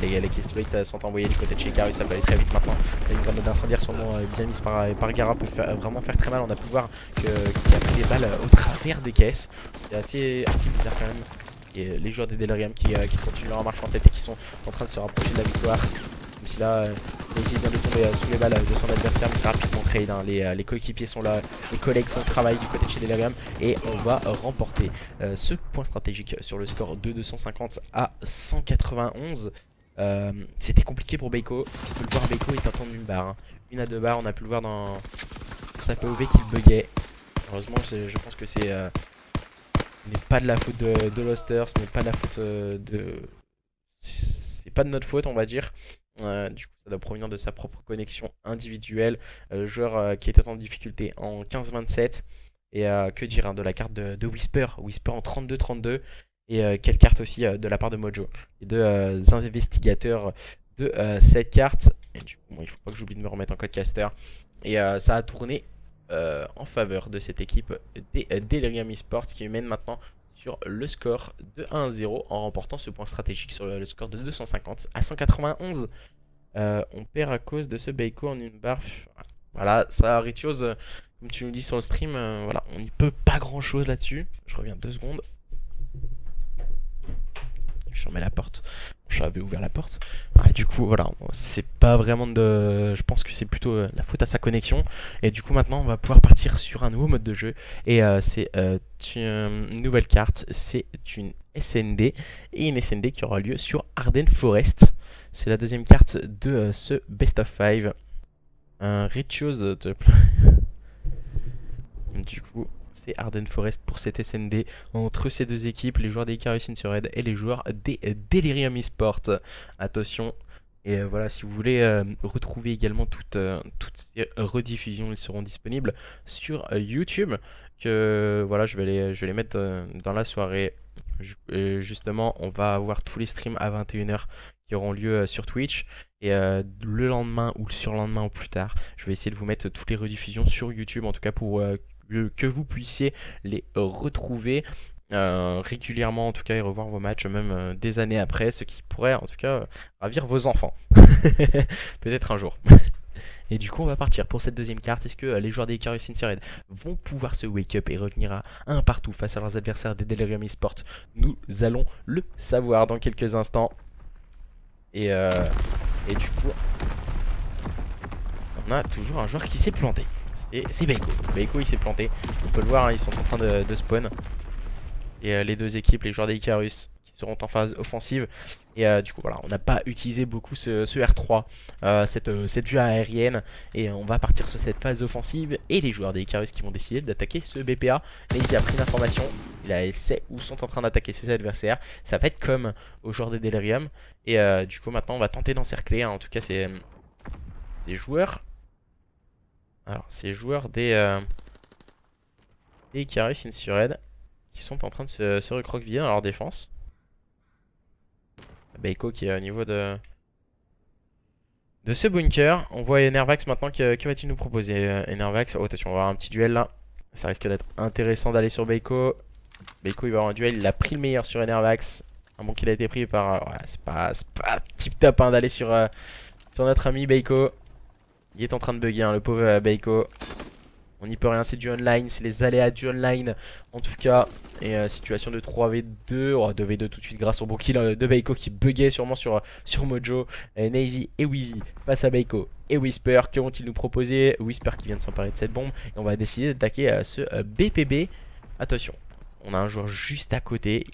Les killstreaks sont envoyés du côté de chez Icarus, ça peut aller très vite maintenant. Une grenade incendiaire sûrement bien mise par Gara peut vraiment faire très mal. On a pu voir qu'il a pris des balles au travers des caisses. C'était assez bizarre quand même. Et les joueurs des Delirium qui continuent leur marche en tête et qui sont en train de se rapprocher de la victoire. Même si là, Nazy vient de tomber sous les balles de son adversaire, mais c'est rapidement trade. Les coéquipiers sont là, les collègues font le travail du côté de chez Delirium. Et on va remporter ce point stratégique sur le score de 250 à 191. C'était compliqué pour Beiko. On peut le voir, Beiko est un temps d'une barre. Une à deux barres, on a pu le voir dans sur sa POV qu'il buguait. Heureusement, je pense que ce n'est pas de la faute de Loster, ce n'est pas de la faute c'est pas de notre faute, on va dire. Du coup, ça doit provenir de sa propre connexion individuelle. Le joueur qui était en difficulté en 15-27. Et que dire hein, de la carte de Whisper. Whisper en 32-32. Et quelle carte aussi de la part de Mojo. Les deux investigateurs de cette carte. Et du coup, bon, il faut pas que j'oublie de me remettre en codecaster. Et ça a tourné en faveur de cette équipe des Delirium Esports qui mène maintenant sur le score de 1-0 en remportant ce point stratégique sur le score de 250 à 191. On perd à cause de ce Beiko en une barre. Voilà, ça, Ritios, comme tu nous dis sur le stream, voilà, on n'y peut pas grand chose là-dessus. Je reviens 2 secondes. Je remets la porte. J'avais ouvert la porte. Du coup, voilà, c'est pas vraiment de. Je pense que c'est plutôt la faute à sa connexion. Et du coup, maintenant, on va pouvoir partir sur un nouveau mode de jeu. Et c'est une nouvelle carte. C'est une SND. Et une SND qui aura lieu sur Arden Forest. C'est la deuxième carte de ce Best of 5. Un Rituals. Du coup. C'est Arden Forest pour cette SND entre ces deux équipes, les joueurs des Icarus Insured et les joueurs des Delirium Esports. Attention, et voilà, si vous voulez retrouver également toutes ces rediffusions, elles seront disponibles sur YouTube. Voilà, je vais les mettre dans la soirée. Justement, on va avoir tous les streams à 21h qui auront lieu sur Twitch. Et le lendemain ou le surlendemain ou plus tard, je vais essayer de vous mettre toutes les rediffusions sur YouTube, en tout cas pour que vous puissiez les retrouver régulièrement en tout cas et revoir vos matchs même des années après, ce qui pourrait en tout cas ravir vos enfants peut-être un jour. Et du coup on va partir pour cette deuxième carte. Est-ce que les joueurs des Icarus Insured vont pouvoir se wake up et revenir à un partout face à leurs adversaires des Delirium Esports? Nous allons le savoir dans quelques instants. Et du coup on a toujours un joueur qui s'est planté. Et c'est Beiko. Beiko il s'est planté. On peut le voir, hein, ils sont en train de spawn. Et les deux équipes, les joueurs des Icarus, qui seront en phase offensive. Et du coup voilà, on n'a pas utilisé beaucoup ce R3, cette vue aérienne. Et on va partir sur cette phase offensive. Et les joueurs des Icarus qui vont décider d'attaquer ce BPA. Lazy a pris l'information. Il sait où sont en train d'attaquer ses adversaires. Ça va être comme aux joueurs des Delirium. Et du coup maintenant on va tenter d'encercler. Hein. En tout cas ces joueurs. Alors, ces joueurs des Icarus Insured qui sont en train de se recroqueviller dans leur défense. Beiko qui est au niveau de ce bunker. On voit Enervax maintenant, que va-t-il nous proposer Enervax, oh attention, on va avoir un petit duel là. Ça risque d'être intéressant d'aller sur Beiko. Beiko il va avoir un duel, il a pris le meilleur sur Enervax. Un bon qu'il a été pris par... ouais, c'est pas tip top hein, d'aller sur notre ami Beiko. Il est en train de bugger hein, le pauvre Beiko. On n'y peut rien, c'est du online, c'est les aléas du online en tout cas. Et situation de 3v2, oh, 2v2 tout de suite grâce au bon kill de Beiko qui buguait sûrement sur Mojo. Nazy et Wheezy face à Beiko et Whisper. Que vont-ils nous proposer? Whisper qui vient de s'emparer de cette bombe. Et on va décider d'attaquer ce BPB. Attention, on a un joueur juste à côté.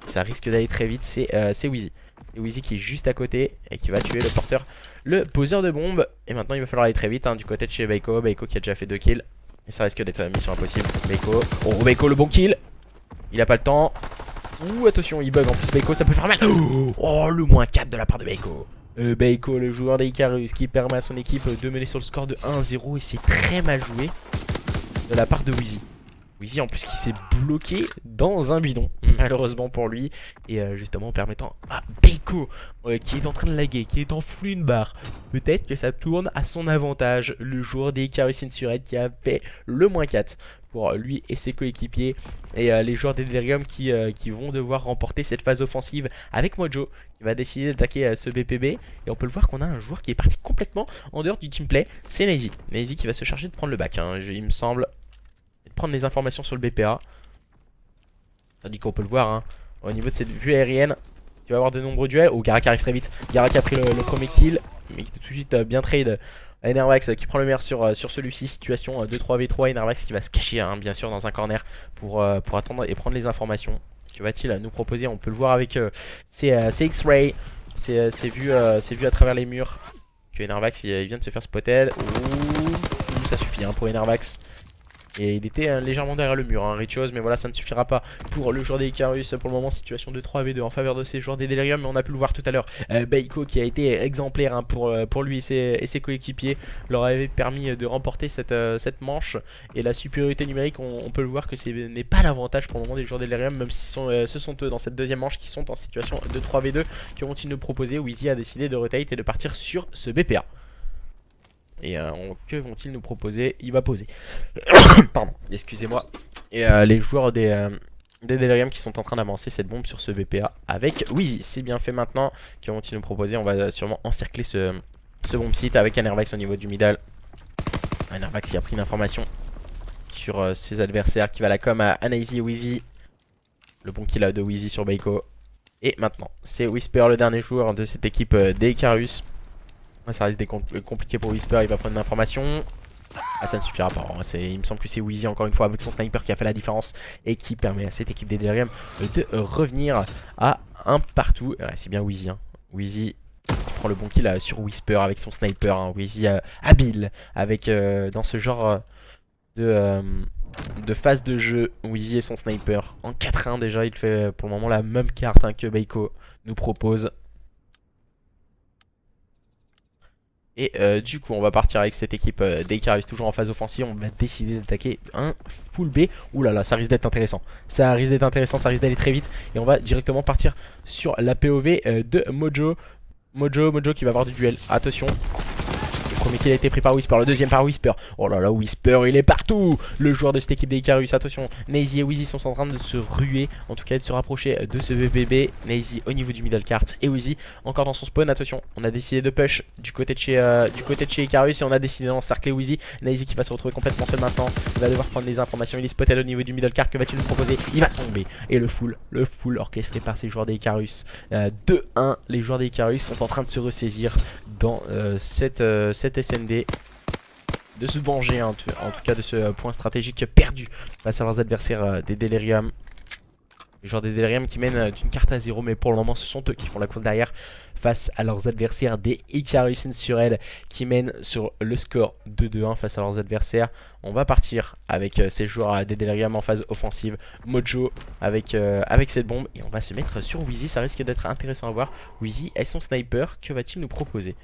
Ça risque d'aller très vite, c'est Wheezy. Et Wheezy qui est juste à côté et qui va tuer le porteur, le poseur de bombe. Et maintenant il va falloir aller très vite hein, du côté de chez Beiko. Beiko qui a déjà fait 2 kills. Et ça risque d'être mission impossible. Beiko, oh Beiko le bon kill. Il a pas le temps. Ouh attention il bug en plus Beiko, ça peut faire mal. Oh le moins 4 de la part de Beiko. Beiko le joueur des Icarus qui permet à son équipe de mener sur le score de 1-0. Et c'est très mal joué de la part de Wheezy. Wheezy en plus qui s'est bloqué dans un bidon malheureusement pour lui. Et justement en permettant à Beiko qui est en train de laguer, qui est en flux une barre. Peut-être que ça tourne à son avantage. Le joueur des Icarus Insured qui a fait le moins 4 pour lui et ses coéquipiers. Et les joueurs des Delirium qui vont devoir remporter cette phase offensive avec Mojo qui va décider d'attaquer ce BPB. Et on peut le voir qu'on a un joueur qui est parti complètement en dehors du teamplay. C'est Nazy. Nazy qui va se charger de prendre le back hein, il me semble. Prendre les informations sur le BPA. Tandis qu'on peut le voir hein, au niveau de cette vue aérienne. Il va y avoir de nombreux duels. Oh Garak arrive très vite. Garak a pris le premier kill. Mais qui est tout de suite bien trade. Enervax qui prend le meilleur sur celui-ci. Situation 2-3v3. Enervax qui va se cacher hein, bien sûr dans un corner pour attendre et prendre les informations. Que va-t-il nous proposer? On peut le voir avec ses X-Ray. C'est vu à travers les murs. Que Enervax il vient de se faire spotted. Ouh, ça suffit suffit hein, pour Enervax. Et il était légèrement derrière le mur, Richos, mais voilà, ça ne suffira pas pour le joueur des Icarus. Pour le moment, situation de 3v2 en faveur de ces joueurs des Delirium, mais on a pu le voir tout à l'heure. Baiko qui a été exemplaire hein, pour lui et ses coéquipiers, leur avait permis de remporter cette manche. Et la supériorité numérique, on peut le voir que ce n'est pas l'avantage pour le moment des joueurs des Delirium, même si ce sont eux dans cette deuxième manche qui sont en situation de 3v2. Que vont-ils nous proposer? Wheezy a décidé de rotate et de partir sur ce BPA. Et que vont-ils nous proposer? Il va poser. Pardon, excusez-moi. Et les joueurs des Delirium qui sont en train d'avancer cette bombe sur ce BPA avec Wheezy. C'est bien fait maintenant. Que vont-ils nous proposer? On va sûrement encercler ce bomb site avec Enervax au niveau du middle. Enervax qui a pris une information sur ses adversaires, qui va la com à Anaisi et Wheezy. Le bon kill de Wheezy sur Baiko. Et maintenant, c'est Whisper, le dernier joueur de cette équipe des Icarus. Ça risque d'être compliqué pour Whisper, il va prendre une information. Ah, ça ne suffira pas, il me semble que c'est Wheezy encore une fois avec son sniper qui a fait la différence et qui permet à cette équipe des Delirium de revenir à un partout. Ouais, c'est bien Wheezy Wheezy qui prend le bon kill sur Whisper avec son sniper, Wheezy habile avec dans ce genre de phase de jeu. Wheezy et son sniper en 4-1 déjà, il fait pour le moment la même carte que Baiko nous propose. Et du coup on va partir avec cette équipe des Icarus toujours en phase offensive. On va décider d'attaquer un full B. Ouh là là, ça risque d'être intéressant. Ça risque d'être intéressant, ça risque d'aller très vite. Et on va directement partir sur la POV de Mojo. Mojo qui va avoir du duel. Attention. Le premier kill a été pris par Whisper, le deuxième par Whisper. Oh là là, Whisper il est partout. Le joueur de cette équipe des Icarus, attention. Nazy et Wheezy sont en train de se ruer, en tout cas de se rapprocher de ce BBB. Nazy au niveau du middle cart et Wheezy encore dans son spawn. Attention, on a décidé de push du côté de chez Icarus et on a décidé d'encercler Wheezy. Nazy qui va se retrouver complètement seul maintenant. Il va devoir prendre les informations, il est spotted au niveau du middle cart. Que va-t-il nous proposer? Il va tomber. Et le full orchestré par ces joueurs des Icarus. 2-1, les joueurs des Icarus sont en train de se ressaisir dans cette SND, de se venger en tout cas de ce point stratégique perdu face à leurs adversaires des Delirium. Les joueurs des Delirium qui mènent d'une carte à 0, mais pour le moment ce sont eux qui font la course derrière face à leurs adversaires des Icarus Insured qui mènent sur le score de 2-1 face à leurs adversaires. On va partir avec ces joueurs des Delirium en phase offensive. Mojo avec cette bombe et on va se mettre sur Wheezy. Ça risque d'être intéressant à voir. Wheezy et son sniper, que va-t-il nous proposer?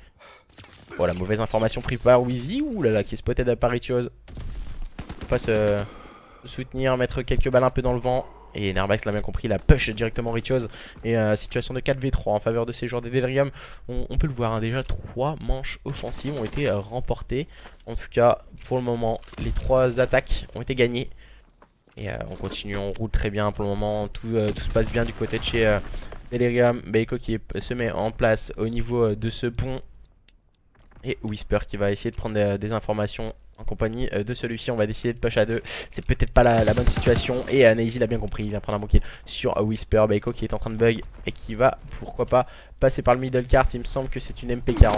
Voilà, mauvaise information prise par Wheezy. Ouh là là, qui est spotted par Richos. On va se soutenir, mettre quelques balles un peu dans le vent. Et Enervax l'a bien compris, il a push directement Richos. Et situation de 4v3 en faveur de ces joueurs des Delirium. On peut le voir, déjà 3 manches offensives ont été remportées. En tout cas, pour le moment, les 3 attaques ont été gagnées. Et on continue, on roule très bien pour le moment. Tout se passe bien du côté de chez Delirium. Baiko qui se met en place au niveau de ce pont. Et Whisper qui va essayer de prendre des informations en compagnie de celui-ci. On va décider de push à 2. C'est peut-être pas la bonne situation. Et Nazy l'a bien compris. Il vient prendre un bon kill sur Whisper. Baiko qui est en train de bug et qui va, pourquoi pas, passer par le middle cart. Il me semble que c'est une MP40.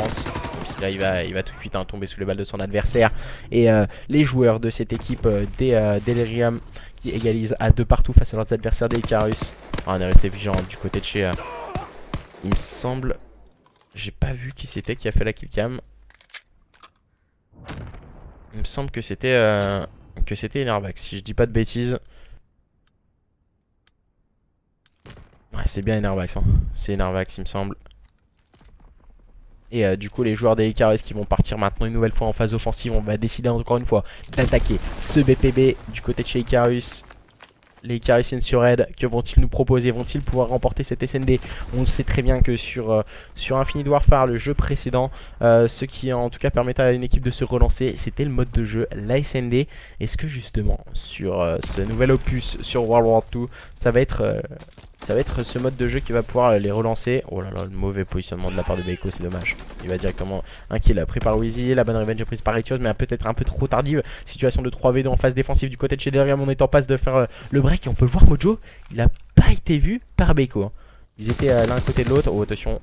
Là, il va tout de suite tomber sous les balles de son adversaire. Et les joueurs de cette équipe des Delirium qui égalisent à 2 partout face à leurs adversaires des Icarus. On est resté vigilant du côté de chez... il me semble... J'ai pas vu qui c'était qui a fait la killcam. Il me semble que c'était Enervax, si je dis pas de bêtises. Ouais, c'est bien Enervax, c'est Enervax il me semble. Et du coup les joueurs des Icarus qui vont partir maintenant une nouvelle fois en phase offensive. On va décider encore une fois d'attaquer ce BPB du côté de chez Icarus. Les Icarus Insured, que vont-ils nous proposer? Vont-ils pouvoir remporter cette SND? On sait très bien que sur Infinite Warfare, le jeu précédent, ce qui en tout cas permettait à une équipe de se relancer, c'était le mode de jeu, la SND. Est-ce que justement sur ce nouvel opus sur World War 2, ça va être ce mode de jeu qui va pouvoir les relancer? Oh là là, le mauvais positionnement de la part de Baiko, c'est dommage. Il va directement un kill pris par Wheezy, la bonne revenge prise par Richos, mais peut-être un peu trop tardive. Situation de 3v2 en phase défensive du côté de chez Delirium. On est en passe de faire le break et on peut le voir, Mojo, il a pas été vu par Baiko. Ils étaient l'un à côté de l'autre. Oh attention,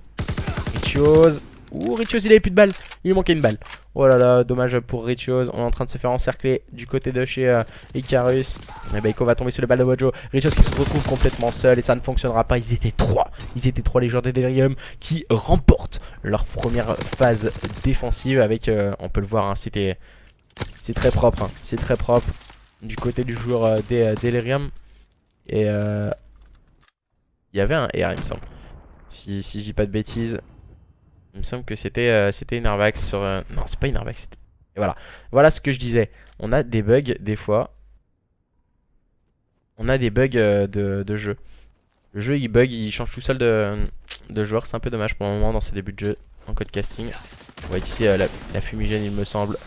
Richos. Ouh, Richos il avait plus de balles, il lui manquait une balle. Oh là là, dommage pour Richos. On est en train de se faire encercler du côté de chez Icarus. Et Baiko va tomber sur le balle de Mojo. Richos qui se retrouve complètement seul et ça ne fonctionnera pas. Ils étaient 3 les joueurs de Delirium qui remportent leur première phase défensive avec, on peut le voir, c'était C'est très propre, hein. C'est très propre du côté du joueur Delirium. Et il y avait un R, il me semble. Si je dis pas de bêtises, il me semble que c'était une Arvax sur. Non, c'est pas une Arvax. Et voilà. Voilà ce que je disais. On a des bugs des fois. On a des bugs de jeu. Le jeu il bug, il change tout seul de joueur. C'est un peu dommage pour le moment dans ce début de jeu en code casting. On voit ici la fumigène, il me semble.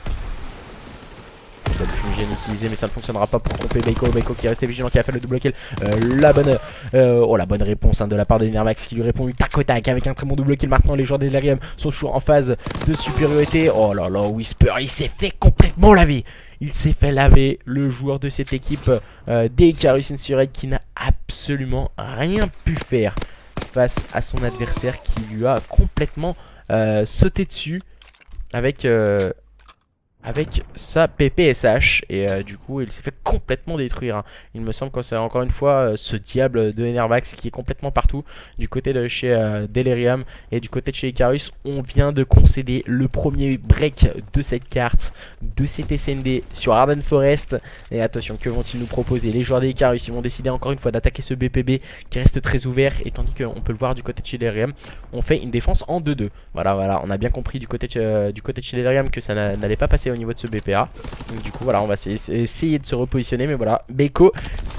Le fumigène utilisé, mais ça ne fonctionnera pas pour tromper Baiko. Baiko qui est resté vigilant, qui a fait le double kill. La bonne réponse hein, de la part des Nervax qui lui répond du tac au tac avec un très bon double kill. Maintenant, les joueurs des Delirium sont toujours en phase de supériorité. Oh là là, Whisper, il s'est fait complètement laver. Il s'est fait laver, le joueur de cette équipe des Icarus Insurrect qui n'a absolument rien pu faire face à son adversaire qui lui a complètement sauté dessus avec sa PPSH et du coup il s'est fait complètement détruire hein. Il me semble que c'est encore une fois ce diable de Enervax qui est complètement partout du côté de chez Delirium et du côté de chez Icarus. On vient de concéder le premier break de cette carte, de cet SND sur Arden Forest. Et attention, que vont-ils nous proposer? Les joueurs des Icarus, ils vont décider encore une fois d'attaquer ce BPB qui reste très ouvert, et tandis qu'on peut le voir du côté de chez Delirium, on fait une défense en 2-2. Voilà, on a bien compris du côté de chez Delirium que ça n'allait pas passer au niveau de ce BPA. Donc du coup voilà, on va essayer de se repositionner. Mais voilà, Baiko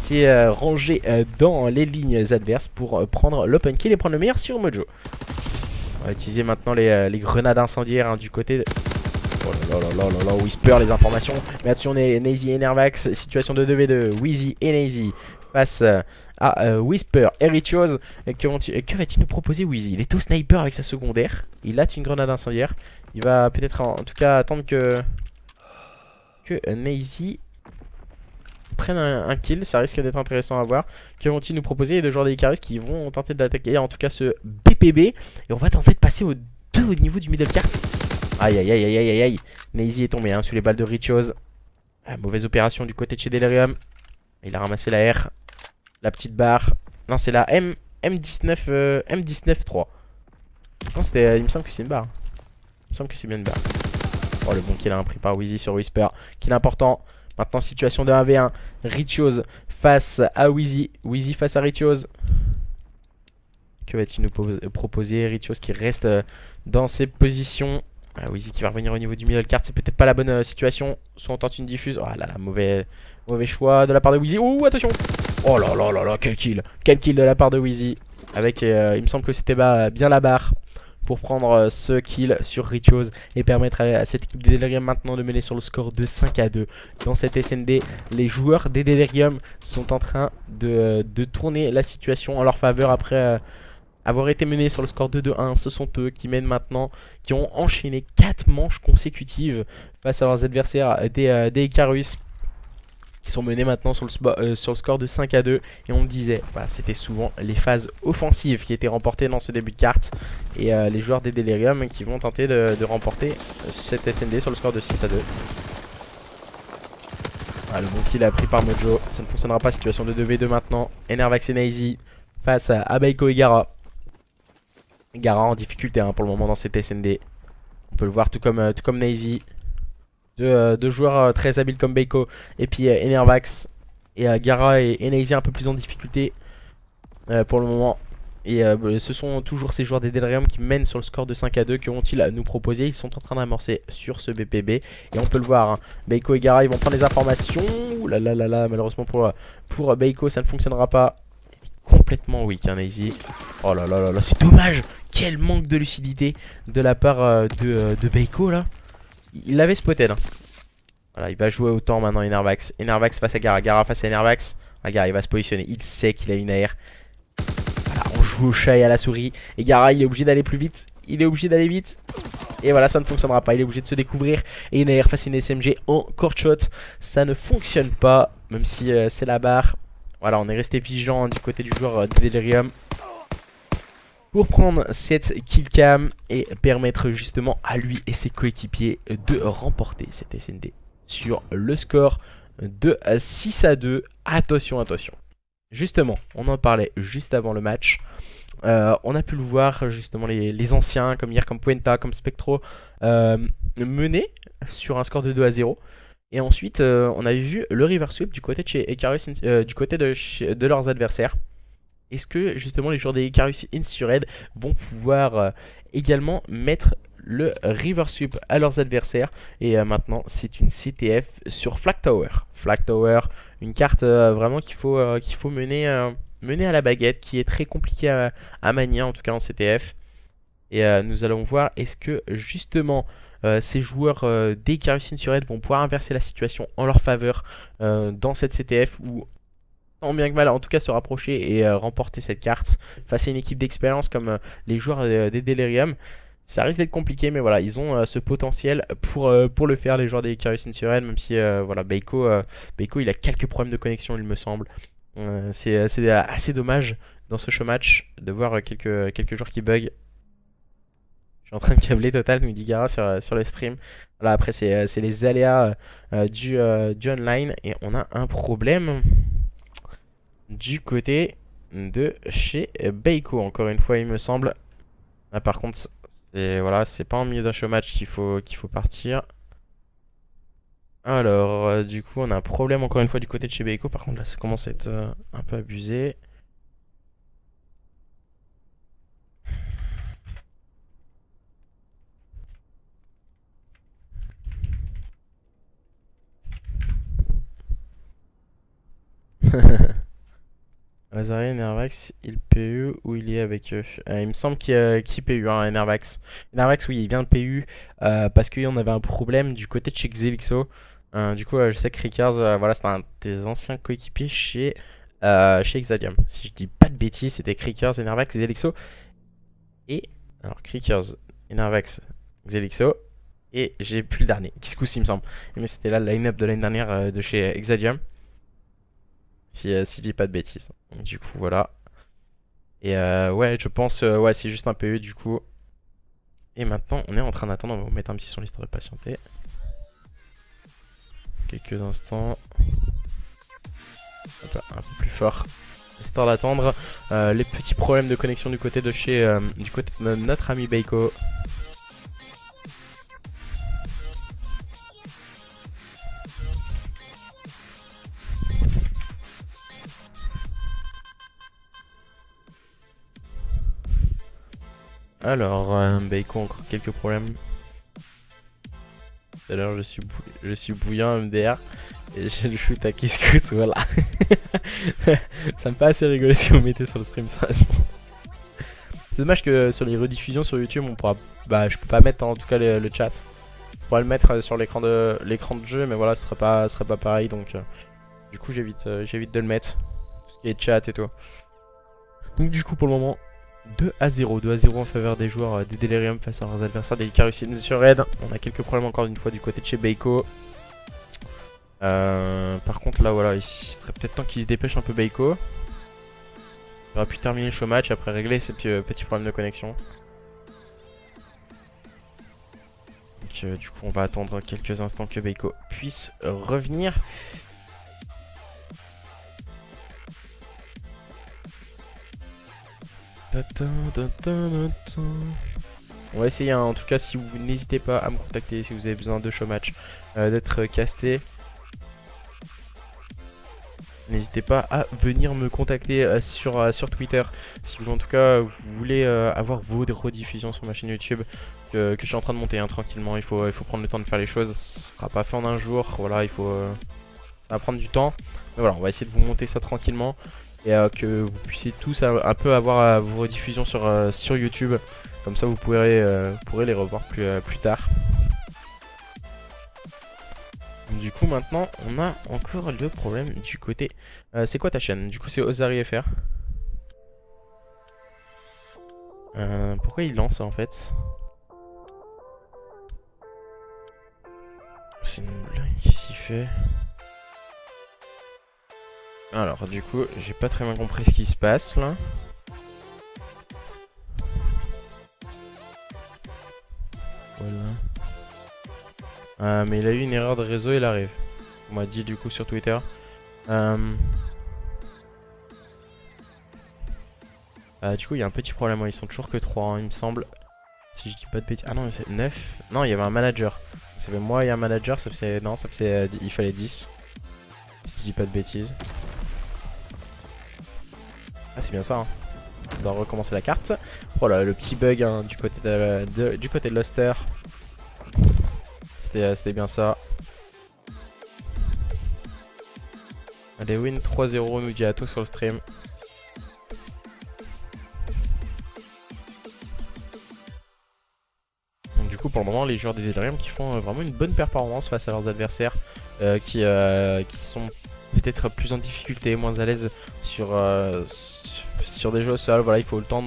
s'est rangé dans les lignes adverses pour prendre l'open kill et prendre le meilleur sur Mojo. On va utiliser maintenant les grenades incendiaires hein, du côté de... Oh là, Whisper, les informations. Mais attention, Nazy et Nervax, situation de 2v2, Wheezy et Nazy face à Whisper et Richos. Que va-t-il nous proposer Wheezy? Il est au sniper avec sa secondaire, il a une grenade incendiaire. Il va peut-être en tout cas attendre que Nazy prenne un kill, ça risque d'être intéressant à voir. Que vont-ils nous proposer? Les joueurs des Icarus qui vont tenter de l'attaquer, en tout cas ce BPB. Et on va tenter de passer au 2 au niveau du middle cart. Aïe. Nazy est tombé hein, sous les balles de Richos. Mauvaise opération du côté de chez Delirium. Il a ramassé la R. La petite barre. Non, c'est la M19 M19-3. Non, il me semble que c'est une barre. Il me semble que c'est bien une barre. Oh, le bon kill a un pris par Wheezy sur Whisper. Kill important. Maintenant, situation de 1v1. Richos face à Wheezy. Wheezy face à Richos. Que va-t-il nous proposer? Richos qui reste dans ses positions. Wheezy qui va revenir au niveau du middle cart. C'est peut-être pas la bonne situation. Soit on tente une diffuse. Oh là là, mauvais choix de la part de Wheezy. Ouh, attention. Oh là, quel kill. Quel kill de la part de Wheezy. Avec, il me semble que c'était bien la barre pour prendre ce kill sur Richos et permettre à cette équipe des Delirium maintenant de mener sur le score de 5-2. Dans cette SND, les joueurs des Delirium sont en train de tourner la situation en leur faveur après avoir été menés sur le score de 2-1. Ce sont eux qui mènent maintenant, qui ont enchaîné 4 manches consécutives face à leurs adversaires des Icarus, qui sont menés maintenant sur le score de 5-2. Et on le disait, voilà, c'était souvent les phases offensives qui étaient remportées dans ce début de carte. Et les joueurs des Delirium qui vont tenter de remporter cette SND sur le score de 6-2. Le bon kill a pris par Mojo, ça ne fonctionnera pas. Situation de 2v2 maintenant. Enervax et Nazy face à Baiko et Gara. Gara en difficulté hein, pour le moment dans cette SND. On peut le voir tout comme Nazy. Deux joueurs très habiles comme Baiko et puis Enervax. Et Gara et Nazy un peu plus en difficulté pour le moment. Et ce sont toujours ces joueurs des Delirium qui mènent sur le score de 5-2. Que vont-ils nous proposer? Ils sont en train d'amorcer sur ce BPB. Et on peut le voir, hein. Baiko et Gara ils vont prendre les informations. Ouh là, malheureusement pour Baiko ça ne fonctionnera pas. Complètement weak hein, Nazy. Oh là, c'est dommage. Quel manque de lucidité de la part de Baiko là. Il l'avait spotted hein. Voilà, il va jouer autant maintenant Enervax. Enervax face à Gara, Gara face à Enervax. Gara il va se positionner, il sait qu'il a une AR. Voilà, on joue au chat et à la souris. Et Gara il est obligé d'aller plus vite. Il est obligé d'aller vite. Et voilà, ça ne fonctionnera pas, il est obligé de se découvrir. Et une AR face à une SMG en court shot, ça ne fonctionne pas. Même si c'est la barre. Voilà, on est resté vigilant du côté du joueur de Delirium pour prendre cette killcam et permettre justement à lui et ses coéquipiers de remporter cette SND sur le score de 6-2. Attention. Justement, on en parlait juste avant le match. On a pu le voir justement les anciens comme hier, comme Puenta, comme Spectro mener sur un score de 2-0. Et ensuite, on avait vu le River Sweep du côté de chez Icarus, du côté de leurs adversaires. Est-ce que justement les joueurs des Icarus Insured vont pouvoir également mettre le River Sweep à leurs adversaires? Et maintenant, c'est une CTF sur Flag Tower. Flag Tower, une carte vraiment qu'il faut mener à la baguette, qui est très compliquée à manier, en tout cas en CTF. Et nous allons voir, est-ce que justement ces joueurs des Icarus Insured vont pouvoir inverser la situation en leur faveur dans cette CTF, ou tant bien que mal, en tout cas se rapprocher et remporter cette carte face à une équipe d'expérience comme les joueurs des Delirium. Ça risque d'être compliqué, mais voilà, ils ont ce potentiel pour le faire, les joueurs des Icarus Insured, même si voilà, Beiko il a quelques problèmes de connexion, il me semble. C'est assez dommage dans ce show match de voir quelques joueurs qui bug. Je suis en train de câbler total, nous dit Gara sur le stream. Voilà, après, c'est les aléas du online. Et on a un problème du côté de chez Beiko, encore une fois, il me semble. Là, par contre, voilà, c'est pas en milieu d'un show match qu'il faut partir. Alors, du coup, on a un problème encore une fois du côté de chez Beiko. Par contre, là, ça commence à être un peu abusé. Azari, Nervax, il PU ou il est avec eux? Il me semble qu'il PU, hein, Nervax. Nervax, oui, il vient de PU parce qu'on avait un problème du côté de chez Xelixo. Du coup, je sais que Rickers, voilà, c'est un des anciens coéquipiers chez Exadium. Si je dis pas de bêtises, c'était Krickers, Nervax, Xelixo. Et alors, Krickers, Nervax, Xelixo. Et j'ai plus le dernier, Kiskous, il me semble. Mais c'était là le line-up de l'année dernière de chez Exadium. Si je dis pas de bêtises. Donc, du coup, voilà. Et ouais, je pense, ouais, c'est juste un PE du coup. Et maintenant, on est en train d'attendre. On va vous mettre un petit son l'histoire de patienter. Quelques instants. Hop là, un peu plus fort. Histoire d'attendre les petits problèmes de connexion du côté de notre ami Beiko. Alors, Beiko, encore quelques problèmes. Tout à l'heure, je suis bouillant MDR et j'ai le shoot à Kiskous, voilà. Ça me fait assez rigoler si vous mettez sur le stream ça. C'est dommage que sur les rediffusions sur YouTube, on pourra, je peux pas mettre en tout cas le chat. Je pourrais le mettre sur l'écran de jeu, mais voilà, ce serait pas pareil, donc du coup j'évite de le mettre. Tout ce qui est chat et tout. Donc du coup pour le moment, 2-0 en faveur des joueurs des Delirium face à leurs adversaires des Icarus Insured. On a quelques problèmes encore une fois du côté de chez Beiko. Par contre là voilà, il serait peut-être temps qu'il se dépêche un peu Beiko. Il aurait pu terminer le show match après régler ces petits problèmes de connexion. Donc du coup on va attendre quelques instants que Beiko puisse revenir. On va essayer, hein. En tout cas, si vous n'hésitez pas à me contacter si vous avez besoin de show match, d'être casté. N'hésitez pas à venir me contacter sur Twitter si vous en tout cas vous voulez avoir vos rediffusions sur ma chaîne YouTube que je suis en train de monter, hein, tranquillement. Il faut prendre le temps de faire les choses. Ce sera pas fait en un jour. Voilà, ça va prendre du temps. Mais voilà, on va essayer de vous monter ça tranquillement et que vous puissiez tous un peu avoir vos rediffusions sur YouTube. Comme ça, vous pourrez les revoir plus tard. Du coup maintenant on a encore le problème du côté. C'est quoi ta chaîne? Du coup c'est Ozari FR. Pourquoi il lance ça en fait? C'est une blague, qu'est-ce qu'il fait? Alors du coup j'ai pas très bien compris ce qui se passe là. Voilà. Mais il a eu une erreur de réseau, il arrive. On m'a dit du coup sur Twitter. Du coup il y a un petit problème, ils sont toujours que 3 hein, il me semble. Si je dis pas de bêtises. Ah non, c'est 9. Non, il y avait un manager. Ça fait moi et un manager, ça faisait. Non, ça faisait. Il fallait 10. Si je dis pas de bêtises. Ah, c'est bien ça, hein. On doit recommencer la carte. Oh là, le petit bug hein, du côté de Luster. C'était bien ça. Allez, win 3-0, nous dit Ato sur le stream. Donc, du coup, pour le moment, les joueurs des Ethereum qui font vraiment une bonne performance face à leurs adversaires qui sont peut-être plus en difficulté, moins à l'aise sur des jeux au sol. Voilà, il faut le temps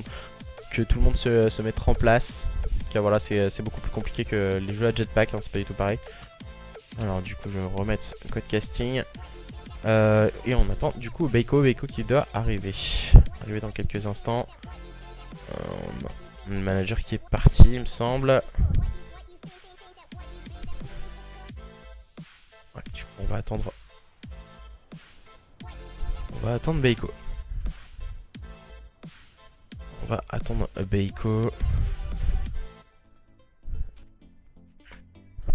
que tout le monde se mette en place. Car voilà, c'est beaucoup plus compliqué que les jeux à jetpack, hein, c'est pas du tout pareil. Alors du coup je vais remettre le code casting. Et on attend du coup Beiko qui doit arriver dans quelques instants. Le manager qui est parti il me semble. Ouais, du coup, on va attendre Beiko. On va attendre Beiko.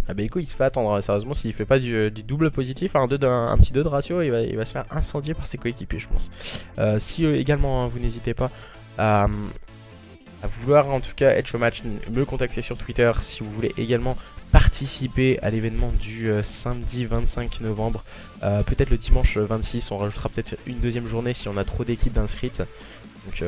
Ah Beiko il se fait attendre, sérieusement s'il fait pas du double positif, un petit 2 de ratio, il va se faire incendier par ses coéquipiers je pense. Si également hein, vous n'hésitez pas à vouloir en tout cas être show match, me contacter sur Twitter si vous voulez également participer à l'événement du samedi 25 novembre. Peut-être le dimanche 26, on rajoutera peut-être une deuxième journée si on a trop d'équipes d'inscrites. Donc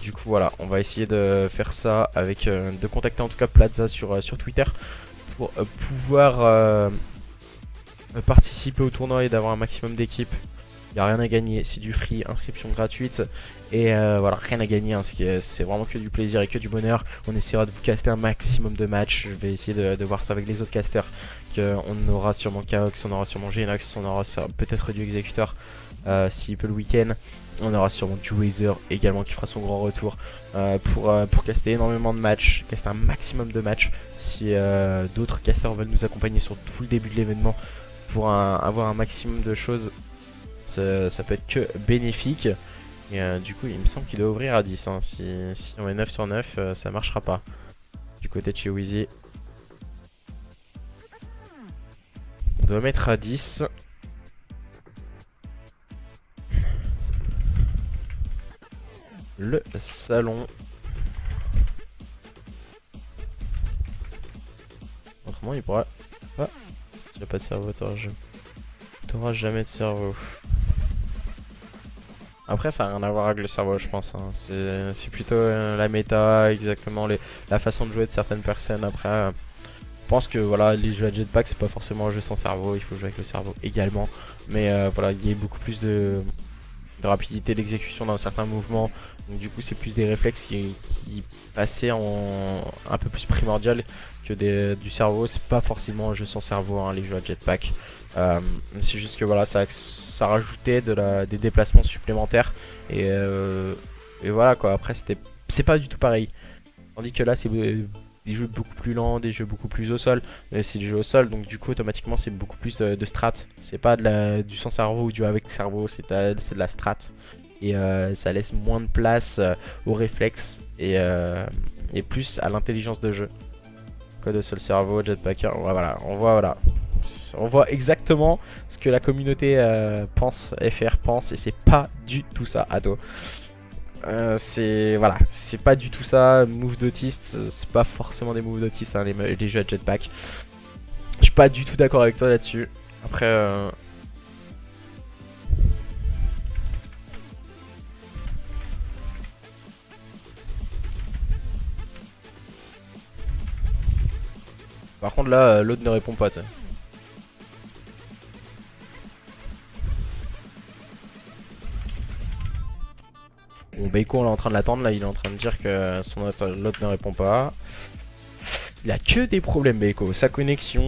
du coup voilà, on va essayer de faire ça avec de contacter en tout cas Plaza sur Twitter pour pouvoir participer au tournoi et d'avoir un maximum d'équipes. Il n'y a rien à gagner, c'est du free, inscription gratuite et voilà, rien à gagner, hein, c'est vraiment que du plaisir et que du bonheur. On essaiera de vous caster un maximum de matchs, je vais essayer de voir ça avec les autres casters. On aura sûrement Kaox, on aura sûrement Genox, on aura peut-être du Executor s'il peut le week-end. On aura sûrement du Weezer également qui fera son grand retour pour caster énormément de matchs, caster un maximum de matchs. Si d'autres casters veulent nous accompagner sur tout le début de l'événement pour avoir un maximum de choses, ça peut être que bénéfique. Et du coup il me semble qu'il doit ouvrir à 10 hein. Si on met 9 sur 9 ça marchera pas du côté de chez Wheezy. On doit mettre à 10. Le salon. Autrement il pourra pas. Tu n'as pas de cerveau, t'auras jamais de cerveau. Après ça n'a rien à voir avec le cerveau je pense hein. C'est plutôt la méta, exactement la façon de jouer de certaines personnes. Après je pense que voilà, les jeux à jetpack c'est pas forcément un jeu sans cerveau, il faut jouer avec le cerveau également. Mais voilà, il y a beaucoup plus de rapidité d'exécution dans certains mouvements. Donc du coup c'est plus des réflexes qui passaient en un peu plus primordial que du cerveau. C'est pas forcément un jeu sans cerveau hein, les jeux à jetpack. C'est juste que voilà, ça rajoutait des déplacements supplémentaires et voilà quoi. Après c'est pas du tout pareil. Tandis que là c'est des jeux beaucoup plus lents, des jeux beaucoup plus au sol. C'est des jeux au sol donc du coup automatiquement c'est beaucoup plus de strat. C'est pas du sans cerveau ou du avec cerveau, c'est de la strat. Et ça laisse moins de place aux réflexes et plus à l'intelligence de jeu. Code au seul cerveau, jetpacker, on voit exactement ce que la communauté pense, FR pense, et c'est pas du tout ça, Ado. C'est pas du tout ça. Move d'autiste, c'est pas forcément des moves d'autiste hein, les jeux à jetpack. Je suis pas du tout d'accord avec toi là-dessus. Après par contre là l'autre ne répond pas. Bon Beiko on est en train de l'attendre là, il est en train de dire que l'autre ne répond pas. Il a que des problèmes Beiko, sa connexion,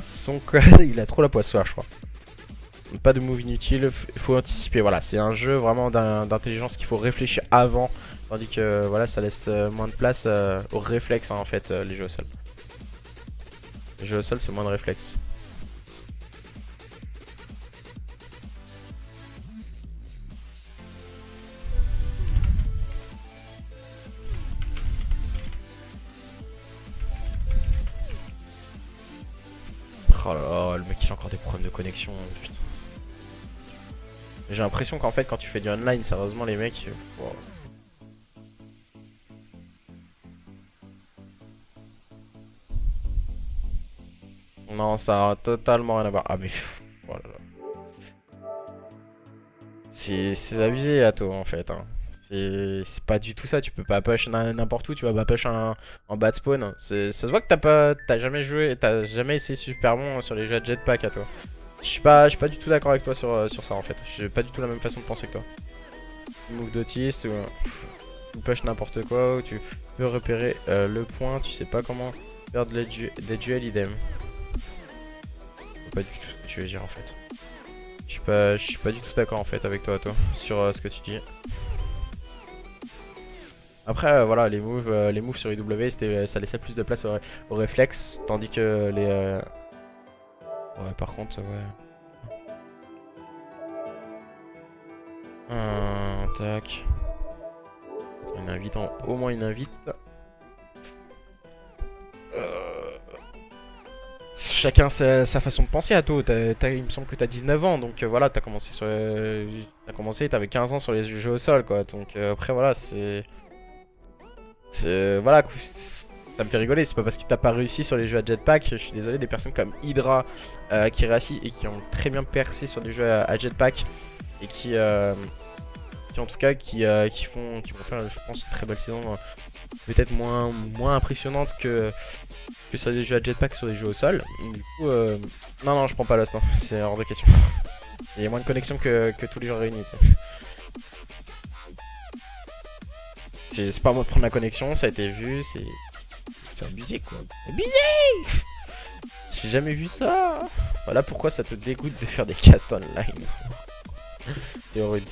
son code, il a trop la poissoire je crois. Pas de move inutile, il faut anticiper, voilà c'est un jeu vraiment d'intelligence qu'il faut réfléchir avant. Tandis que voilà ça laisse moins de place aux réflexes hein, en fait les jeux au sol. Les jeux au sol c'est moins de réflexes. Oh là là, le mec il a encore des problèmes de connexion. Putain. J'ai l'impression qu'en fait quand tu fais du online, sérieusement les mecs... wow. Non, ça a totalement rien à voir. Ah mais... Oh là là. C'est abusé Ato en fait. Hein. C'est pas du tout ça, tu peux pas push n'importe où, tu vas pas push en bas de spawn. Ça se voit que t'as jamais joué, t'as jamais essayé super bon sur les jeux à jetpack à toi. Je suis pas du tout d'accord avec toi sur ça en fait. J'ai pas du tout la même façon de penser que toi. Move d'autiste ou tu push n'importe quoi, ou tu peux repérer le point, tu sais pas comment perdre des duels idem. C'est pas du tout ce que tu veux dire en fait. Je suis pas du tout d'accord en fait avec toi sur ce que tu dis. Après voilà les moves sur IW ça laissait plus de place au réflexe tandis que les ouais par contre ouais tac une invite au moins une invite chacun sa façon de penser à toi. Il me semble que t'as 19 ans donc voilà t'as commencé t'avais 15 ans sur les jeux au sol quoi donc après voilà voilà, ça me fait rigoler, c'est pas parce que t'as pas réussi sur les jeux à jetpack, je suis désolé, des personnes comme Hydra qui réussit et qui ont très bien percé sur les jeux à jetpack et qui en tout cas qui vont faire je pense une très belle saison, peut-être moins impressionnante que sur des jeux à jetpack sur des jeux au sol. Du coup non je prends pas Lost, non, c'est hors de question. Il y a moins de connexion que tous les gens réunis, tu sais. C'est pas moi de prendre la connexion, ça a été vu, c'est abusé quoi. Abusé. J'ai jamais vu ça. Voilà pourquoi ça te dégoûte de faire des casts online. C'est horrible.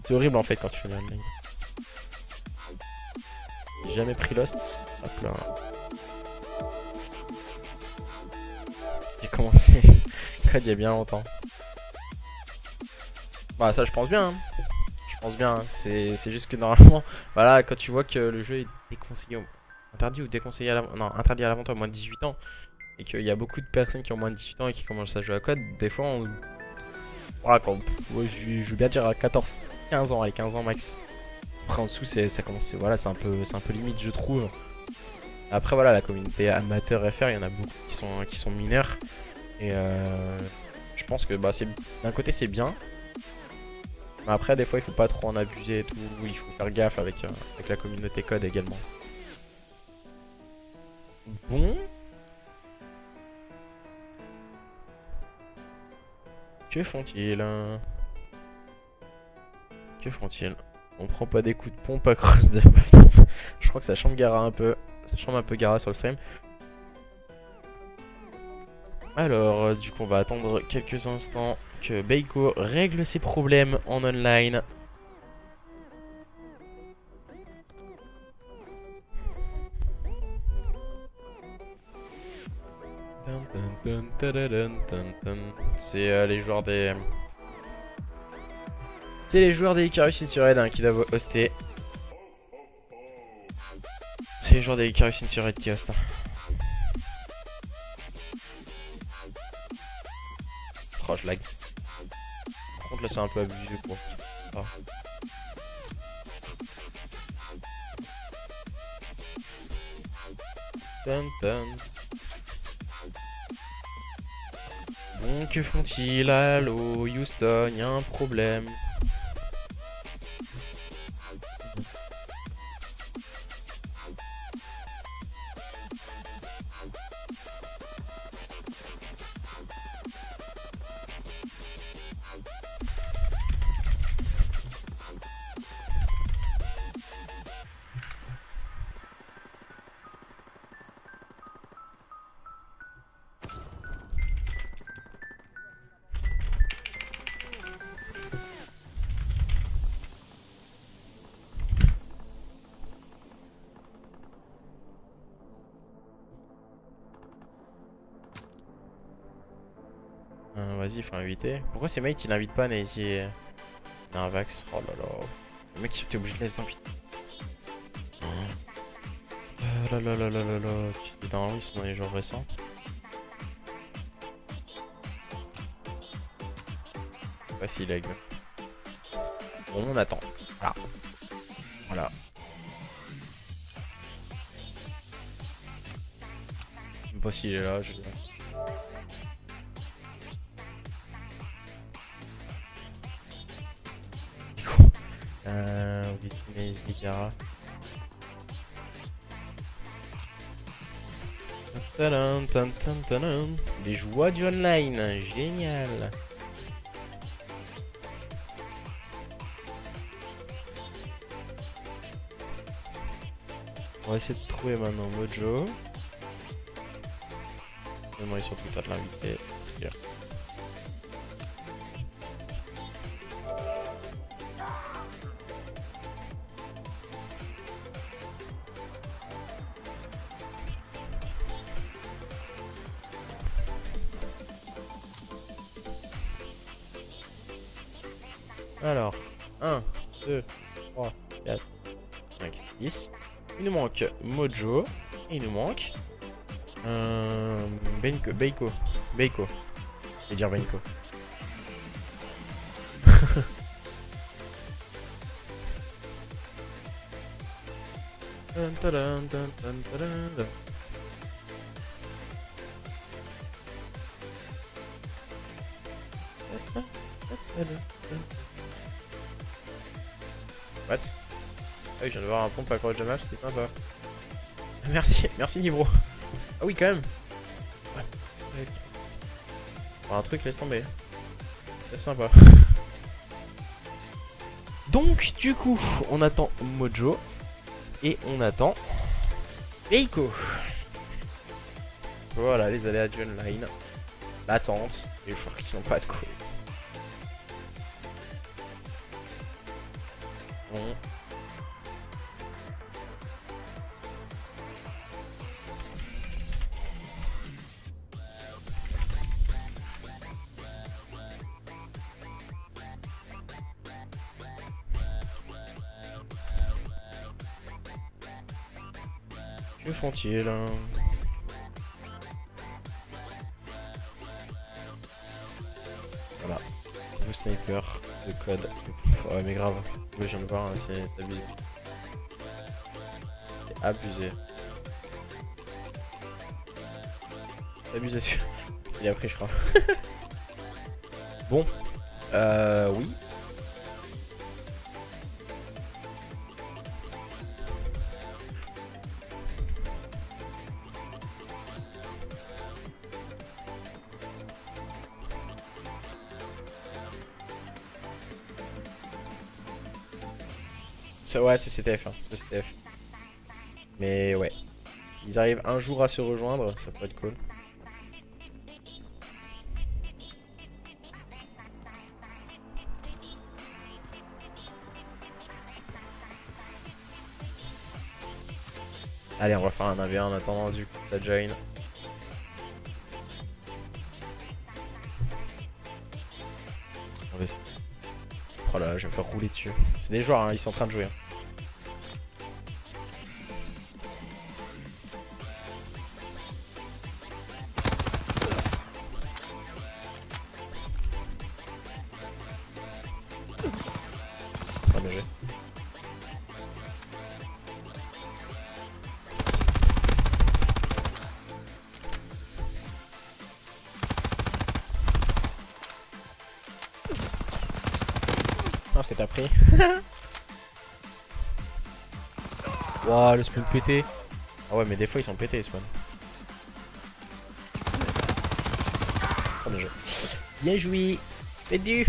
C'est horrible en fait quand tu fais l'online. J'ai jamais pris Lost. Hop là. J'ai commencé il y a bien longtemps. Bah ça je pense bien. Hein. Je pense bien. Hein. C'est juste que normalement, voilà, quand tu vois que le jeu est déconseillé, interdit ou déconseillé à la... non, interdit à la vente à moins de 18 ans. Et qu'il y a beaucoup de personnes qui ont moins de 18 ans et qui commencent à jouer à code, des fois on... Voilà quand... Ouais, je veux bien dire à 14, 15 ans, allez 15 ans max. Après en dessous ça commence, voilà c'est un peu limite je trouve. Après voilà la communauté amateur FR, il y en a beaucoup qui sont mineurs. Et je pense que bah, d'un côté c'est bien. Mais après des fois il faut pas trop en abuser et tout, il faut faire gaffe avec la communauté code également. Bon. Que font-ils? Que font-ils? On prend pas des coups de pompe à cross de... Je crois que ça chambre Gara un peu. Ça chambre un peu Gara sur le stream. Alors, du coup on va attendre quelques instants que Beiko règle ses problèmes en online. C'est les joueurs des... C'est les joueurs des Icarus Insured hein, qui doivent hoster. C'est les joueurs des Icarus Insured qui hostent. Oh, je lag. Par contre, là, c'est un peu abusé pour. Ah. Bon, que font-ils? Allô, Houston, y'a un problème. Vas-y, faut inviter. Pourquoi ces mates il invite pas Nazy et Narvax? Oh là là. Le mec il était obligé de les inviter. Là là là là là là. Normalement ils sont dans les jours récents. pas s'il lag. Bon, on attend. Voilà. Voilà. Je sais pas s'il est là, je sais pas. Witness Digara. Les joies du online, génial. On va essayer de trouver maintenant Mojo. Demander sur Twitter de l'inviter. Bien. Alors, 1, 2, 3, 4, 5, 6. Il nous manque Mojo. Et il nous manque Beiko. Je vais dire Beiko. What? Ah oui, je viens de voir un pompe à croche de map, c'était sympa. Merci Nibro. Ah oui, quand même. Ouais. Un truc, laisse tomber. C'est sympa. Donc, du coup, on attend Mojo. Et on attend Beiko. Voilà, les aléas du online. L'attente. Et je crois qu'ils n'ont pas de quoi. Bon. Que font-ils? Voilà. Nouveau sniper de code. Ouais mais grave. Oui, je viens de voir, hein, c'est abusé. C'est abusé. C'est abusé celui-là. Il a pris je crois. Bon. Oui. Ouais, c'est CTF, hein. C'est CTF. Mais ouais. Ils arrivent un jour à se rejoindre, ça peut être cool. Allez, on va faire un 1v1 en attendant du coup ça join. Oh là, je vais me faire rouler dessus. C'est des joueurs, hein, ils sont en train de jouer. Hein. Ah, bien joué. Ah, ce que t'as pris. Waouh, le spawn pété. Ah ouais, mais des fois ils sont pétés les spawns. Oh, bien joué. Bien joué. Faites du.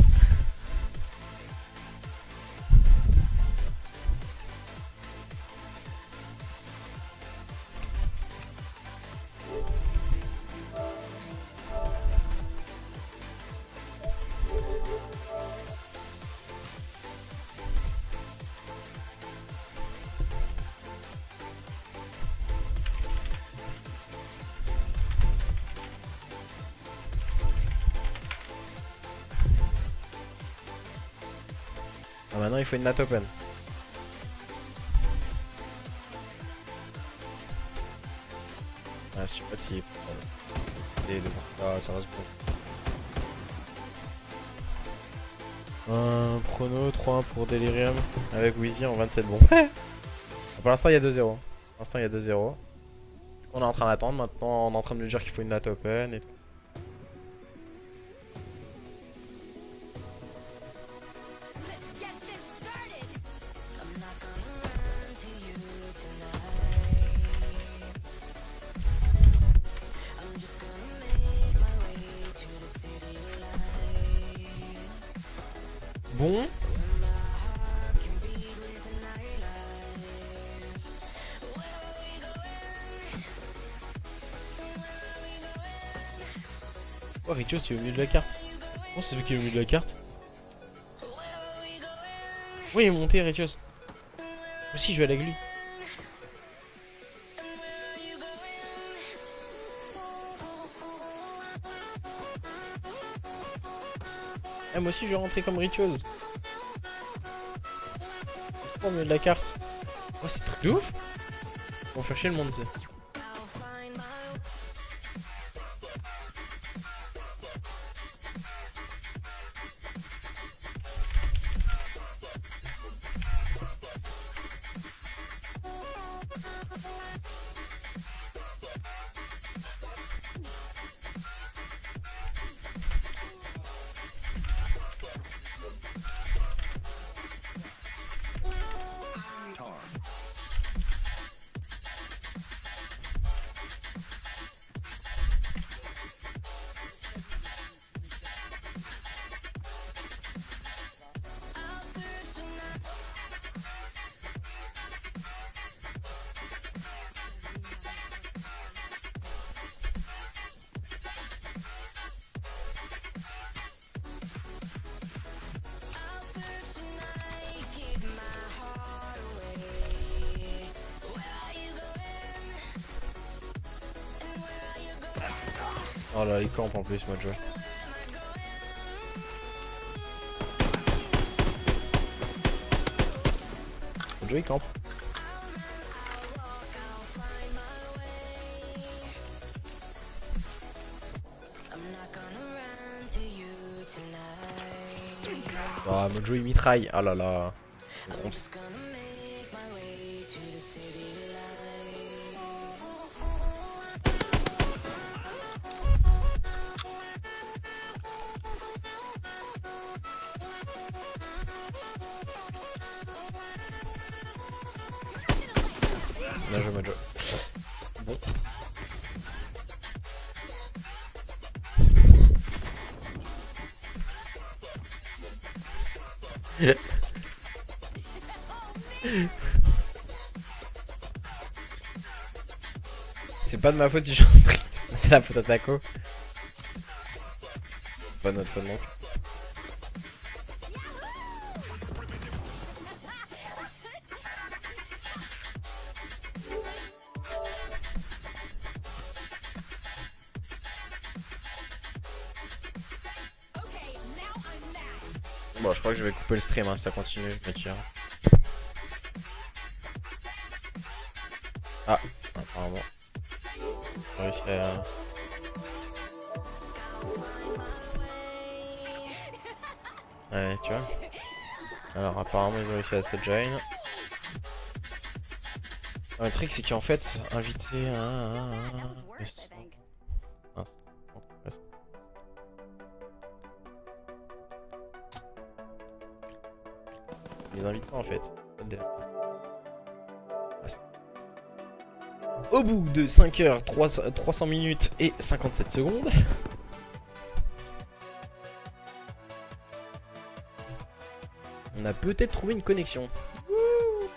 Ah, maintenant il faut une nat open. Ah, je sais pas si. Ah, ça reste bon. Un prono 3-1 pour Delirium avec Wheezy en 27 bons. Pour l'instant il y a 2-0. Pour l'instant il y a 2-0. On est en train d'attendre, maintenant on est en train de nous dire qu'il faut une date open et tout. Bon. Oh, Richo, c'est au milieu de la carte. Oh, c'est celui qui est au milieu de la carte. Oui, il est monté, Richios. Moi aussi, je vais avec lui. Ah, moi aussi, je vais rentrer comme Richios. Au milieu de la carte. Oh, c'est truc de ouf. On va faire chier le monde, ça. Oh là, il campe en plus, Mojo. Mojo, il campe. Ah, Mojo, il mitraille. Ah là là. Bien joué, Mojo. Bon. C'est pas de ma faute si je suis en street. C'est la faute à Taco. C'est pas notre faute non plus. Bon, je crois que je vais couper le stream, hein, si ça continue, je me tire. Ah, apparemment. J'ai réussi à... Ouais, tu vois. Alors, apparemment, ils ont réussi à se join. Le truc, c'est qu'en fait, inviter un... Les invitent pas en fait. Au bout de 5 heures, 300 minutes et 57 secondes. On a peut-être trouvé une connexion. Wouh,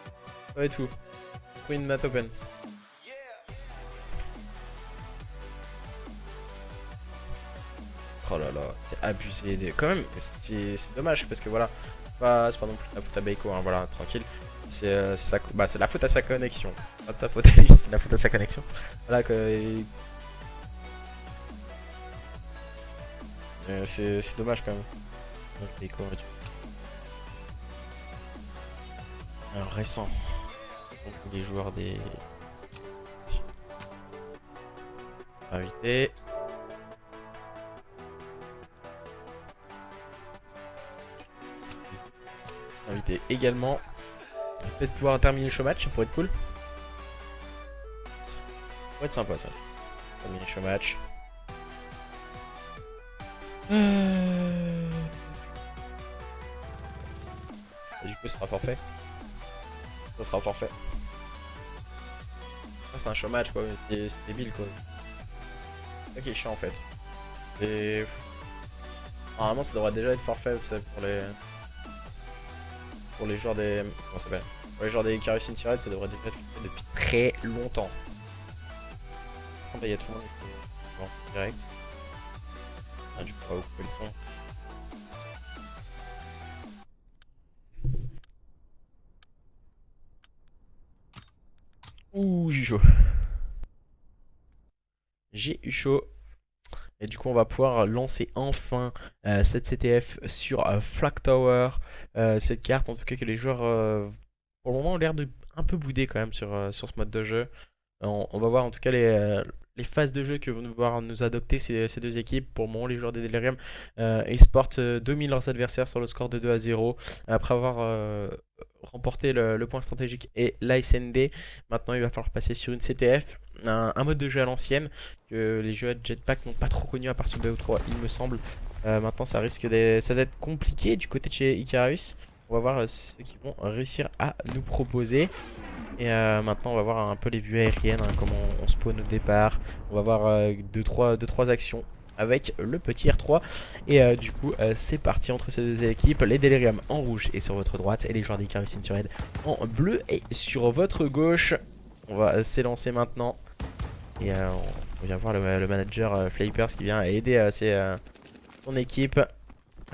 ça va être fou. Trouver une map open. Oh là là, c'est abusé. Quand même, c'est dommage parce que voilà, c'est pas non plus la faute à Baiko, hein, voilà, tranquille. C'est la faute à sa connexion. Pas ta faute à lui, c'est la faute à sa connexion. Voilà que. C'est dommage quand même. Donc, Baiko, alors récent. Donc les joueurs des invités. éviter également. Peut-être pouvoir terminer le show match, ça pourrait être cool. Ça pourrait être sympa ça. Terminer le show match. Du coup, ce sera forfait. Ça sera forfait. Ça, c'est un show match quoi, c'est débile quoi. C'est ça qui est chiant en fait. Et normalement, ça devrait déjà être forfait ça, pour les joueurs des. Comment ça s'appelle? Pour les joueurs des Icarus Insurred, ça devrait déjà être forfait depuis très longtemps. Il y a tout le monde qui est bon, direct. Ah, du coup, on va vous couper le son. Ouh, j'ai chaud. J'ai eu chaud. Et du coup, on va pouvoir lancer enfin cette CTF sur Flag Tower. Cette carte, en tout cas, que les joueurs, pour le moment, ont l'air de un peu bouder quand même sur ce mode de jeu. On va voir en tout cas les phases de jeu que vont devoir nous adopter ces deux équipes. Pour le moment, les joueurs des Delirium Esport dominent leurs adversaires sur le score de 2-0 après avoir remporté le point stratégique et l'ASND. Maintenant, il va falloir passer sur une CTF, un mode de jeu à l'ancienne que les jeux à Jetpack n'ont pas trop connu à part sur BO3, il me semble. Maintenant, ça risque d'être compliqué du côté de chez Icarus. On va voir ce qu'ils vont réussir à nous proposer. Et maintenant on va voir un peu les vues aériennes, hein, comment on spawn au départ. On va voir 2-3 actions avec le petit R3. Et du coup c'est parti entre ces deux équipes. Les Delirium en rouge et sur votre droite, et les joueurs d'Icarus Insurred en bleu et sur votre gauche. On va s'élancer maintenant. Et on vient voir le manager Flippers qui vient aider son équipe.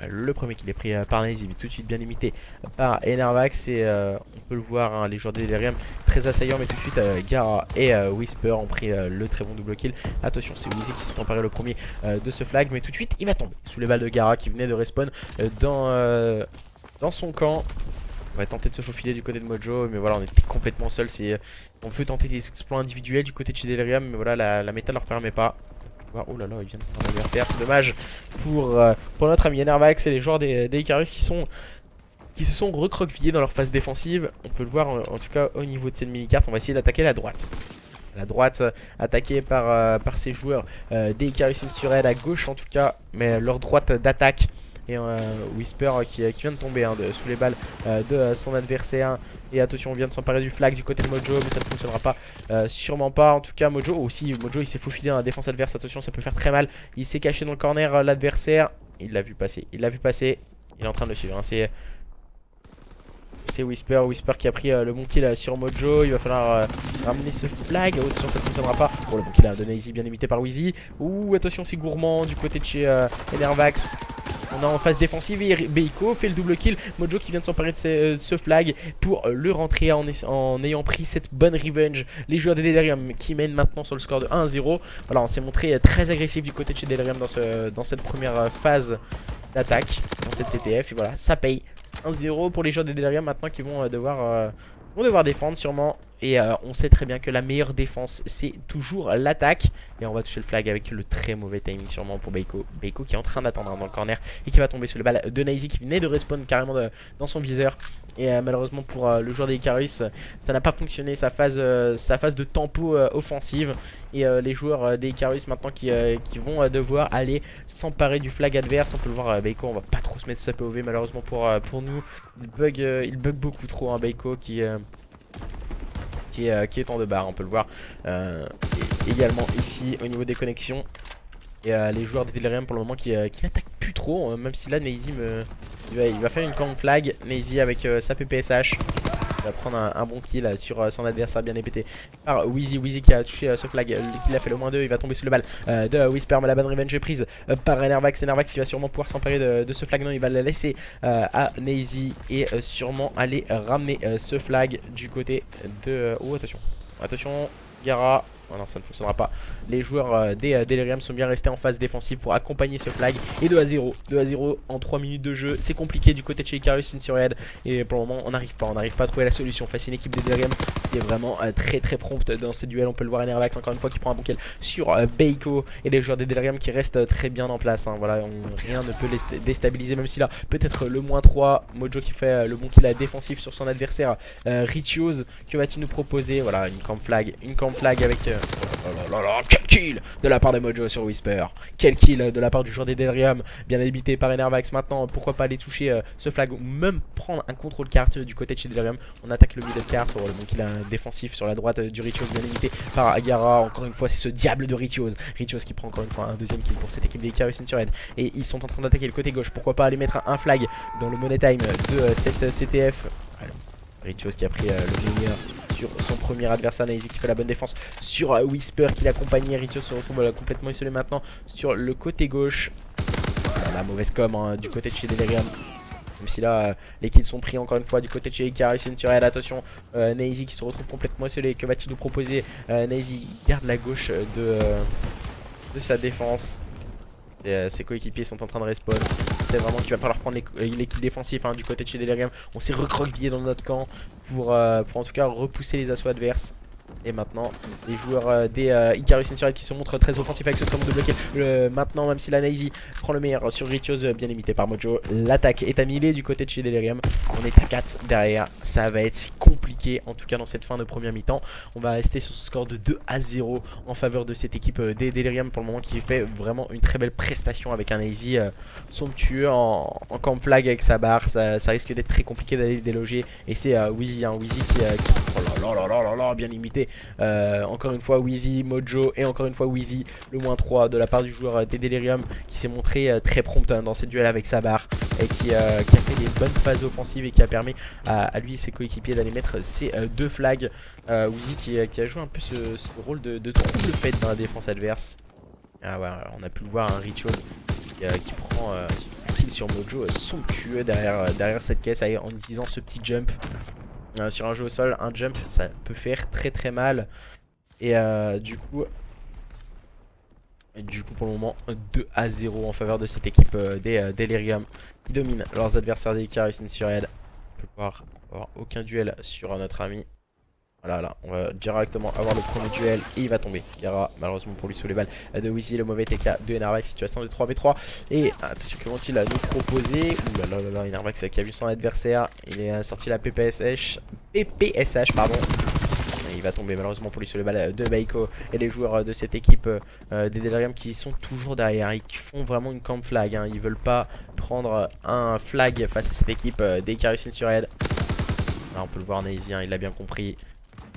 Le premier qui est pris par Nazy, tout de suite bien imité par Enervax. Et on peut le voir, hein, les joueurs de Delirium très assaillants, mais tout de suite Gara et Whisper ont pris le très bon double kill. Attention, c'est Wheezy qui s'est emparé le premier de ce flag, mais tout de suite il va tomber sous les balles de Gara qui venait de respawn dans son camp. On va tenter de se faufiler du côté de Mojo, mais voilà, on était complètement seul. On veut tenter des exploits individuels du côté de chez Delirium, mais voilà, la méta ne leur permet pas. Oh là là, il vient de prendre l'adversaire, c'est dommage pour notre ami Enervax et les joueurs des Icarus qui se sont recroquevillés dans leur phase défensive. On peut le voir en tout cas au niveau de cette mini-carte. On va essayer d'attaquer la droite. La droite attaquée par ces joueurs des Icarus Insurred, à gauche en tout cas, mais leur droite d'attaque. Et Whisper qui vient de tomber sous les balles de son adversaire. Et attention, on vient de s'emparer du flag du côté de Mojo, mais ça ne fonctionnera pas, sûrement pas. En tout cas, Mojo aussi, Mojo il s'est faufilé dans la défense adverse. Attention, ça peut faire très mal. Il s'est caché dans le corner, l'adversaire. Il l'a vu passer, il l'a vu passer. Il est en train de le suivre, hein. C'est Whisper qui a pris le bon kill sur Mojo. Il va falloir ramener ce flag. Attention, ça ne fonctionnera pas. Bon, le bon kill de Nazy, bien imité par Wheezy. Ouh, attention, c'est gourmand du côté de chez Enervax. On a en phase défensive et Beiko fait le double kill. Mojo qui vient de s'emparer de ce flag pour le rentrer en ayant pris cette bonne revenge. Les joueurs de Delirium qui mènent maintenant sur le score de 1-0. Voilà, on s'est montré très agressif du côté de chez Delirium dans cette première phase d'attaque, dans cette CTF. Et voilà, ça paye. 1-0 pour les joueurs de Delirium maintenant qui vont devoir défendre sûrement. Et on sait très bien que la meilleure défense c'est toujours l'attaque. Et on va toucher le flag avec le très mauvais timing sûrement pour Beiko. Beiko qui est en train d'attendre dans le corner et qui va tomber sous le balle de Nazy qui venait de respawn carrément dans son viseur. Et malheureusement pour le joueur des Icarus, ça n'a pas fonctionné sa phase de tempo offensive. Et les joueurs des Icarus maintenant qui vont devoir aller s'emparer du flag adverse. On peut le voir, Beiko, on va pas trop se mettre sa POV malheureusement pour nous. Il bug beaucoup trop, hein, Beiko qui est en deux barres, on peut le voir également ici au niveau des connexions. Et les joueurs des Delirium pour le moment qui n'attaquent plus trop, même si là Nazy il va faire une camp flag. Nazy avec sa PPSH il va prendre un bon kill sur son adversaire bien épété par Wheezy qui a touché ce flag, qui a fait le -2. Il va tomber sous le balle de Whisper, mais la bonne revenge est prise par Enervax. Enervax qui va sûrement pouvoir s'emparer de ce flag. Non, il va la laisser à Nazy et sûrement aller ramener ce flag du côté de... oh, attention, Gara Oh non, ça ne fonctionnera pas. Les joueurs des Delirium sont bien restés en phase défensive pour accompagner ce flag. Et 2 à 0. 2 à 0 en 3 minutes de jeu. C'est compliqué du côté de chez Icarus Insurhead. Et pour le moment, on n'arrive pas à trouver la solution face à une équipe des Delirium qui est vraiment très prompte dans ces duels. On peut le voir Enervax encore une fois qui prend un bon kill sur Beiko. Et les joueurs des Delirium qui restent très bien en place. Hein. Voilà, rien ne peut les déstabiliser, même si là, peut-être le -3. Mojo qui fait le bon kill à défensif sur son adversaire. Richios, que va-t-il nous proposer? Voilà, une camp flag avec... oh là là, quel kill de la part de Mojo sur Whisper. Quel kill de la part du joueur des Delirium. Bien habité par Enervax. Maintenant, pourquoi pas aller toucher ce flag ou même prendre un contrôle carte du côté de chez Delirium. On attaque le middle carte. Oh, donc il a un défensif sur la droite du Richios, bien limité par Agara. Encore une fois, c'est ce diable de Richios. Richios qui prend encore une fois un deuxième kill pour cette équipe des Icarus Insurhead. Et ils sont en train d'attaquer le côté gauche. Pourquoi pas aller mettre un flag dans le money time de cette CTF. Alors, Richios qui a pris le meilleur sur son premier adversaire. Naezy qui fait la bonne défense sur Whisper qui l'accompagnait. Richios se retrouve complètement isolé maintenant sur le côté gauche. La mauvaise com hein, du côté de chez Delirium. Même si là les kills sont pris encore une fois du côté de chez Icarus Insurhead. Attention, Naezy qui se retrouve complètement isolé. Que va-t-il nous proposer? Naezy garde la gauche de sa défense. Ses coéquipiers sont en train de respawn. C'est vraiment qu'il va falloir prendre les kills défensifs hein, du côté de chez Delirium. On s'est recroquevillé dans notre camp pour en tout cas repousser les assauts adverses. Et maintenant les joueurs des Icarus Insurhead qui se montrent très offensifs avec ce tremblement de bloquer. Maintenant même si la Naezy prend le meilleur sur Richios, bien limité par Mojo. L'attaque est à 1000 du côté de chez Delirium. On est à 4 derrière. Ça va être compliqué en tout cas dans cette fin de première mi-temps. On va rester sur ce score de 2 à 0 en faveur de cette équipe des Delirium pour le moment, qui fait vraiment une très belle prestation avec un Naezy somptueux en camp flag avec sa barre. Ça risque d'être très compliqué d'aller déloger. Et c'est Wheezy hein, Wheezy qui oh là, bien limité. Encore une fois Wheezy, Mojo et encore une fois Wheezy, le -3 de la part du joueur des Delirium qui s'est montré très prompt dans cette duel avec sa barre et qui a fait des bonnes phases offensives et qui a permis à lui et ses coéquipiers d'aller mettre ces deux flags. Wheezy qui a joué un peu ce rôle de trouble fait dans la défense adverse. Ah ouais, on a pu le voir, un Richios qui prend un kill sur Mojo somptueux derrière cette caisse en utilisant ce petit jump. Sur un jeu au sol, un jump ça peut faire très mal. Et du coup pour le moment 2 à 0 en faveur de cette équipe des Delirium qui domine leurs adversaires des Icarus Insurhead. On peut voir avoir aucun duel sur notre ami. Voilà, là, on va directement avoir le premier duel et il va tomber. Gara, malheureusement pour lui, sous les balles de Wheezy, le mauvais TK de Enervax, situation de 3v3. Et attention, que vont-ils nous proposer? Ouh là là, Enervax qui a vu son adversaire, il est sorti la PPSH, pardon. Et il va tomber malheureusement pour lui sous les balles de Beiko. Et les joueurs de cette équipe des Delirium qui sont toujours derrière, ils font vraiment une camp flag, hein. Ils veulent pas prendre un flag face à cette équipe des Icarus Insurhead. Là on peut le voir, Naezy, hein, il l'a bien compris.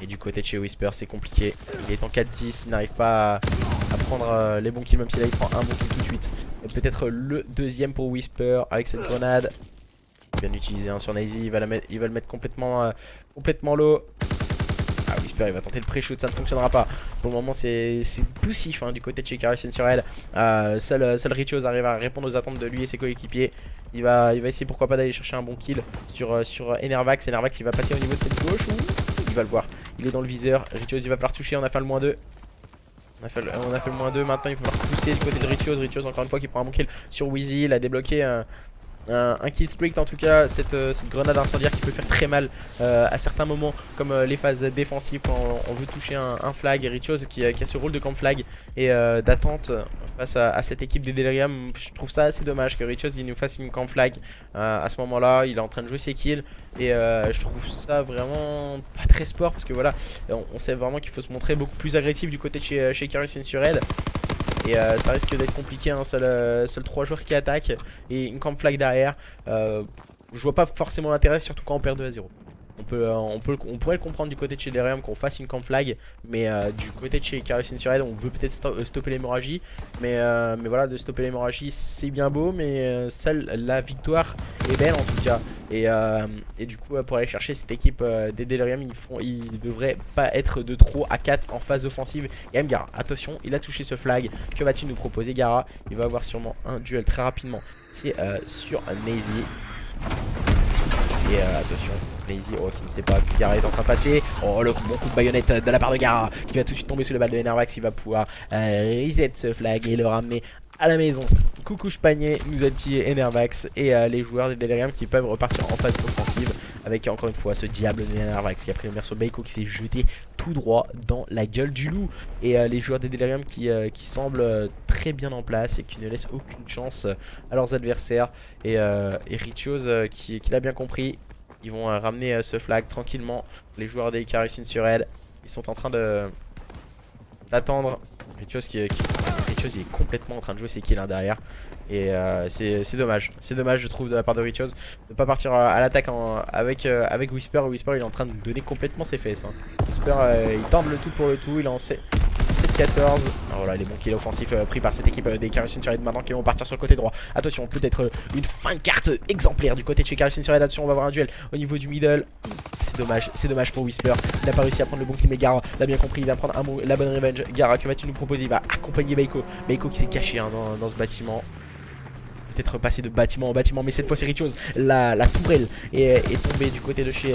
Et du côté de chez Whisper c'est compliqué. Il est en 4-10, il n'arrive pas à prendre les bons kills, même si là il prend un bon kill tout de suite. Peut-être le deuxième pour Whisper avec cette grenade. Bien utilisé hein, sur Naezy, il va le mettre complètement low. Ah, Whisper il va tenter le pré-shoot, ça ne fonctionnera pas. Pour le moment c'est poussif hein, du côté de chez Icarus Insurhead. Seul Richios arrive à répondre aux attentes de lui et ses coéquipiers. Il va essayer pourquoi pas d'aller chercher un bon kill sur Enervax. Enervax il va passer au niveau de cette gauche ou il va le voir. Il est dans le viseur. Richios il va falloir toucher. On a fait le -2. On a fait le -2. Maintenant il va falloir pousser du côté de Richios. Richios encore une fois qui prend un bon kill sur Wheezy. Il a débloqué un kill streak en tout cas. Cette grenade incendiaire qui peut faire très mal à certains moments, comme les phases défensives quand on veut toucher un flag. Et Richios qui a ce rôle de camp flag et d'attente face à cette équipe des Delirium. Je trouve ça assez dommage que Richios il nous fasse une camp flag à ce moment là. Il est en train de jouer ses kills et je trouve ça vraiment pas très sport, parce que voilà, on sait vraiment qu'il faut se montrer beaucoup plus agressif du côté de chez Icarus Insurhead. Et ça risque d'être compliqué, hein, seul 3 joueurs qui attaquent et une camp flag derrière. Je vois pas forcément l'intérêt, surtout quand on perd 2 à 0. On pourrait le comprendre du côté de chez Delirium qu'on fasse une camp flag, mais du côté de chez Icarus Insurhead on veut peut-être stopper l'hémorragie, mais voilà, de stopper l'hémorragie c'est bien beau, mais seule la victoire est belle en tout cas. Et du coup pour aller chercher cette équipe des Delirium, ils devraient pas être de trop à 4 en phase offensive. Et Gara, attention, il a touché ce flag. Que va-t-il nous proposer Gara? Il va avoir sûrement un duel très rapidement, c'est sur Naezy. Et attention, Lazy, oh, qui ne sait pas que Gara est en train de passer. Oh, le bon coup de baïonnette de la part de Gara qui va tout de suite tomber sous les balles de Enervax. Il va pouvoir reset ce flag et le ramener à la maison. Coucou Panier, nous a dit Enervax et les joueurs des Delirium qui peuvent repartir en phase offensive avec encore une fois ce diable de Enervax qui a pris le sur Beiko qui s'est jeté tout droit dans la gueule du loup. Et les joueurs des Delirium qui semblent très bien en place et qui ne laissent aucune chance à leurs adversaires. Et Richios qui l'a bien compris, ils vont ramener ce flag tranquillement. Les joueurs des Icarus Insured, ils sont en train d'attendre. Richios Richios il est complètement en train de jouer ses kills là derrière. Et c'est dommage. C'est dommage je trouve de la part de Richios de ne pas partir à l'attaque avec Whisper. Whisper il est en train de donner complètement ses fesses. Whisper il tente le tout pour le tout. Il est en 7-14. Voilà les bons kills offensifs pris par cette équipe des Icarus Insured maintenant qui vont partir sur le côté droit. Attention peut-être une fin de carte exemplaire du côté de chez Icarus Insured. Attention on va avoir un duel au niveau du middle. C'est dommage pour Whisper. Il n'a pas réussi à prendre le bon kill mais Gara l'a bien compris. Il va prendre la bonne revenge. Gara, que vas-tu nous proposer? Il va accompagner Beiko. Beiko qui s'est caché dans ce bâtiment. Peut-être passer de bâtiment en bâtiment, mais cette fois c'est Richios. La tourelle est tombée du côté de chez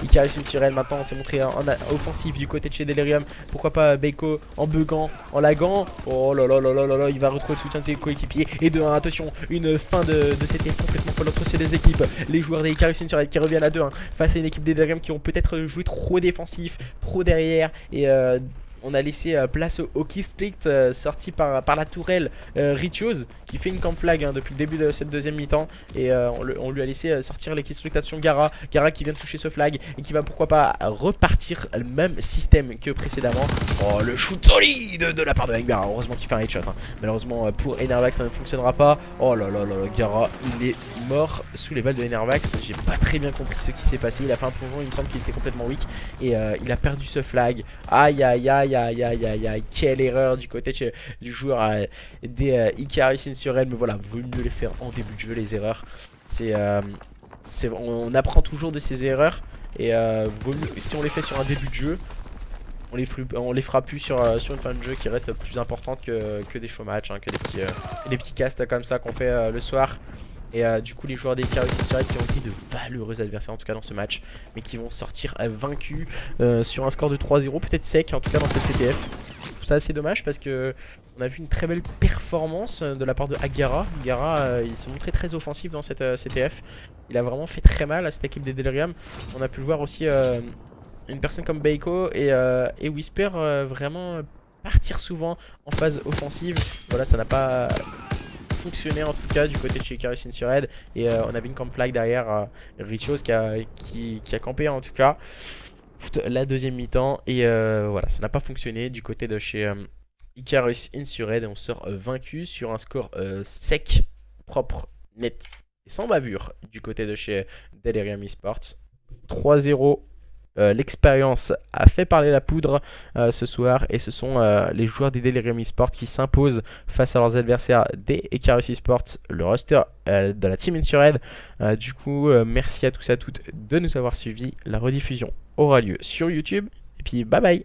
Icarus Insured. Maintenant on s'est montré en offensif du côté de chez Delirium. Pourquoi pas Beiko en buguant, en laguant. Oh là là là là là là, il va retrouver le soutien de ses coéquipiers. Et de 1, attention, une fin de cette équipe complètement folle entre ces deux équipes. Les joueurs des Icarus Insured qui reviennent à 2-1 face à une équipe des Delirium qui ont peut-être joué trop défensif, trop derrière. Et on a laissé place au Hockey Street sorti par la tourelle Richios qui fait une camp flag depuis le début de cette deuxième mi-temps. Et on lui a laissé sortir les Hockey Street. Attention Gara qui vient de toucher ce flag et qui va pourquoi pas repartir le même système que précédemment. Oh le shoot solide de la part de Gara. Heureusement qu'il fait un headshot Malheureusement pour Enervax ça ne fonctionnera pas. Oh là là là là, Gara il est mort sous les balles de Enervax. J'ai pas très bien compris ce qui s'est passé. Il a fait un plongeon, il me semble qu'il était complètement weak. Et il a perdu ce flag. Aïe aïe aïe aïe aïe aïe aïe, quelle erreur du côté du joueur des Icarus Insured. Mais voilà, vaut mieux les faire en début de jeu les erreurs. On apprend toujours de ces erreurs. Et vaut mieux, si on les fait sur un début de jeu, on les fera plus sur une fin de jeu qui reste plus importante que des show matchs, que des petits casts comme ça qu'on fait le soir. Et du coup les joueurs des Icarus Insured qui ont été de valeureux adversaires en tout cas dans ce match, mais qui vont sortir vaincus sur un score de 3-0, peut-être sec en tout cas dans cette CTF. Je trouve ça assez dommage parce que on a vu une très belle performance de la part de Gara. Gara il s'est montré très offensif dans cette CTF. Il a vraiment fait très mal à cette équipe des Delirium. On a pu le voir aussi une personne comme Beiko et Whisper vraiment partir souvent en phase offensive. Voilà, ça n'a pas fonctionné en tout cas du côté de chez Icarus Insured. Et on avait une camp flag derrière Richios qui a campé en tout cas toute la deuxième mi-temps. Et voilà, ça n'a pas fonctionné du côté de chez Icarus Insured. Et on sort vaincu sur un score sec, propre, net et sans bavure du côté de chez Delirium Esports. 3-0. L'expérience a fait parler la poudre ce soir et ce sont les joueurs des Delirium Esports qui s'imposent face à leurs adversaires des Icarus Esports, le roster de la Team Insured. Du coup, merci à tous et à toutes de nous avoir suivis. La rediffusion aura lieu sur YouTube et puis bye bye.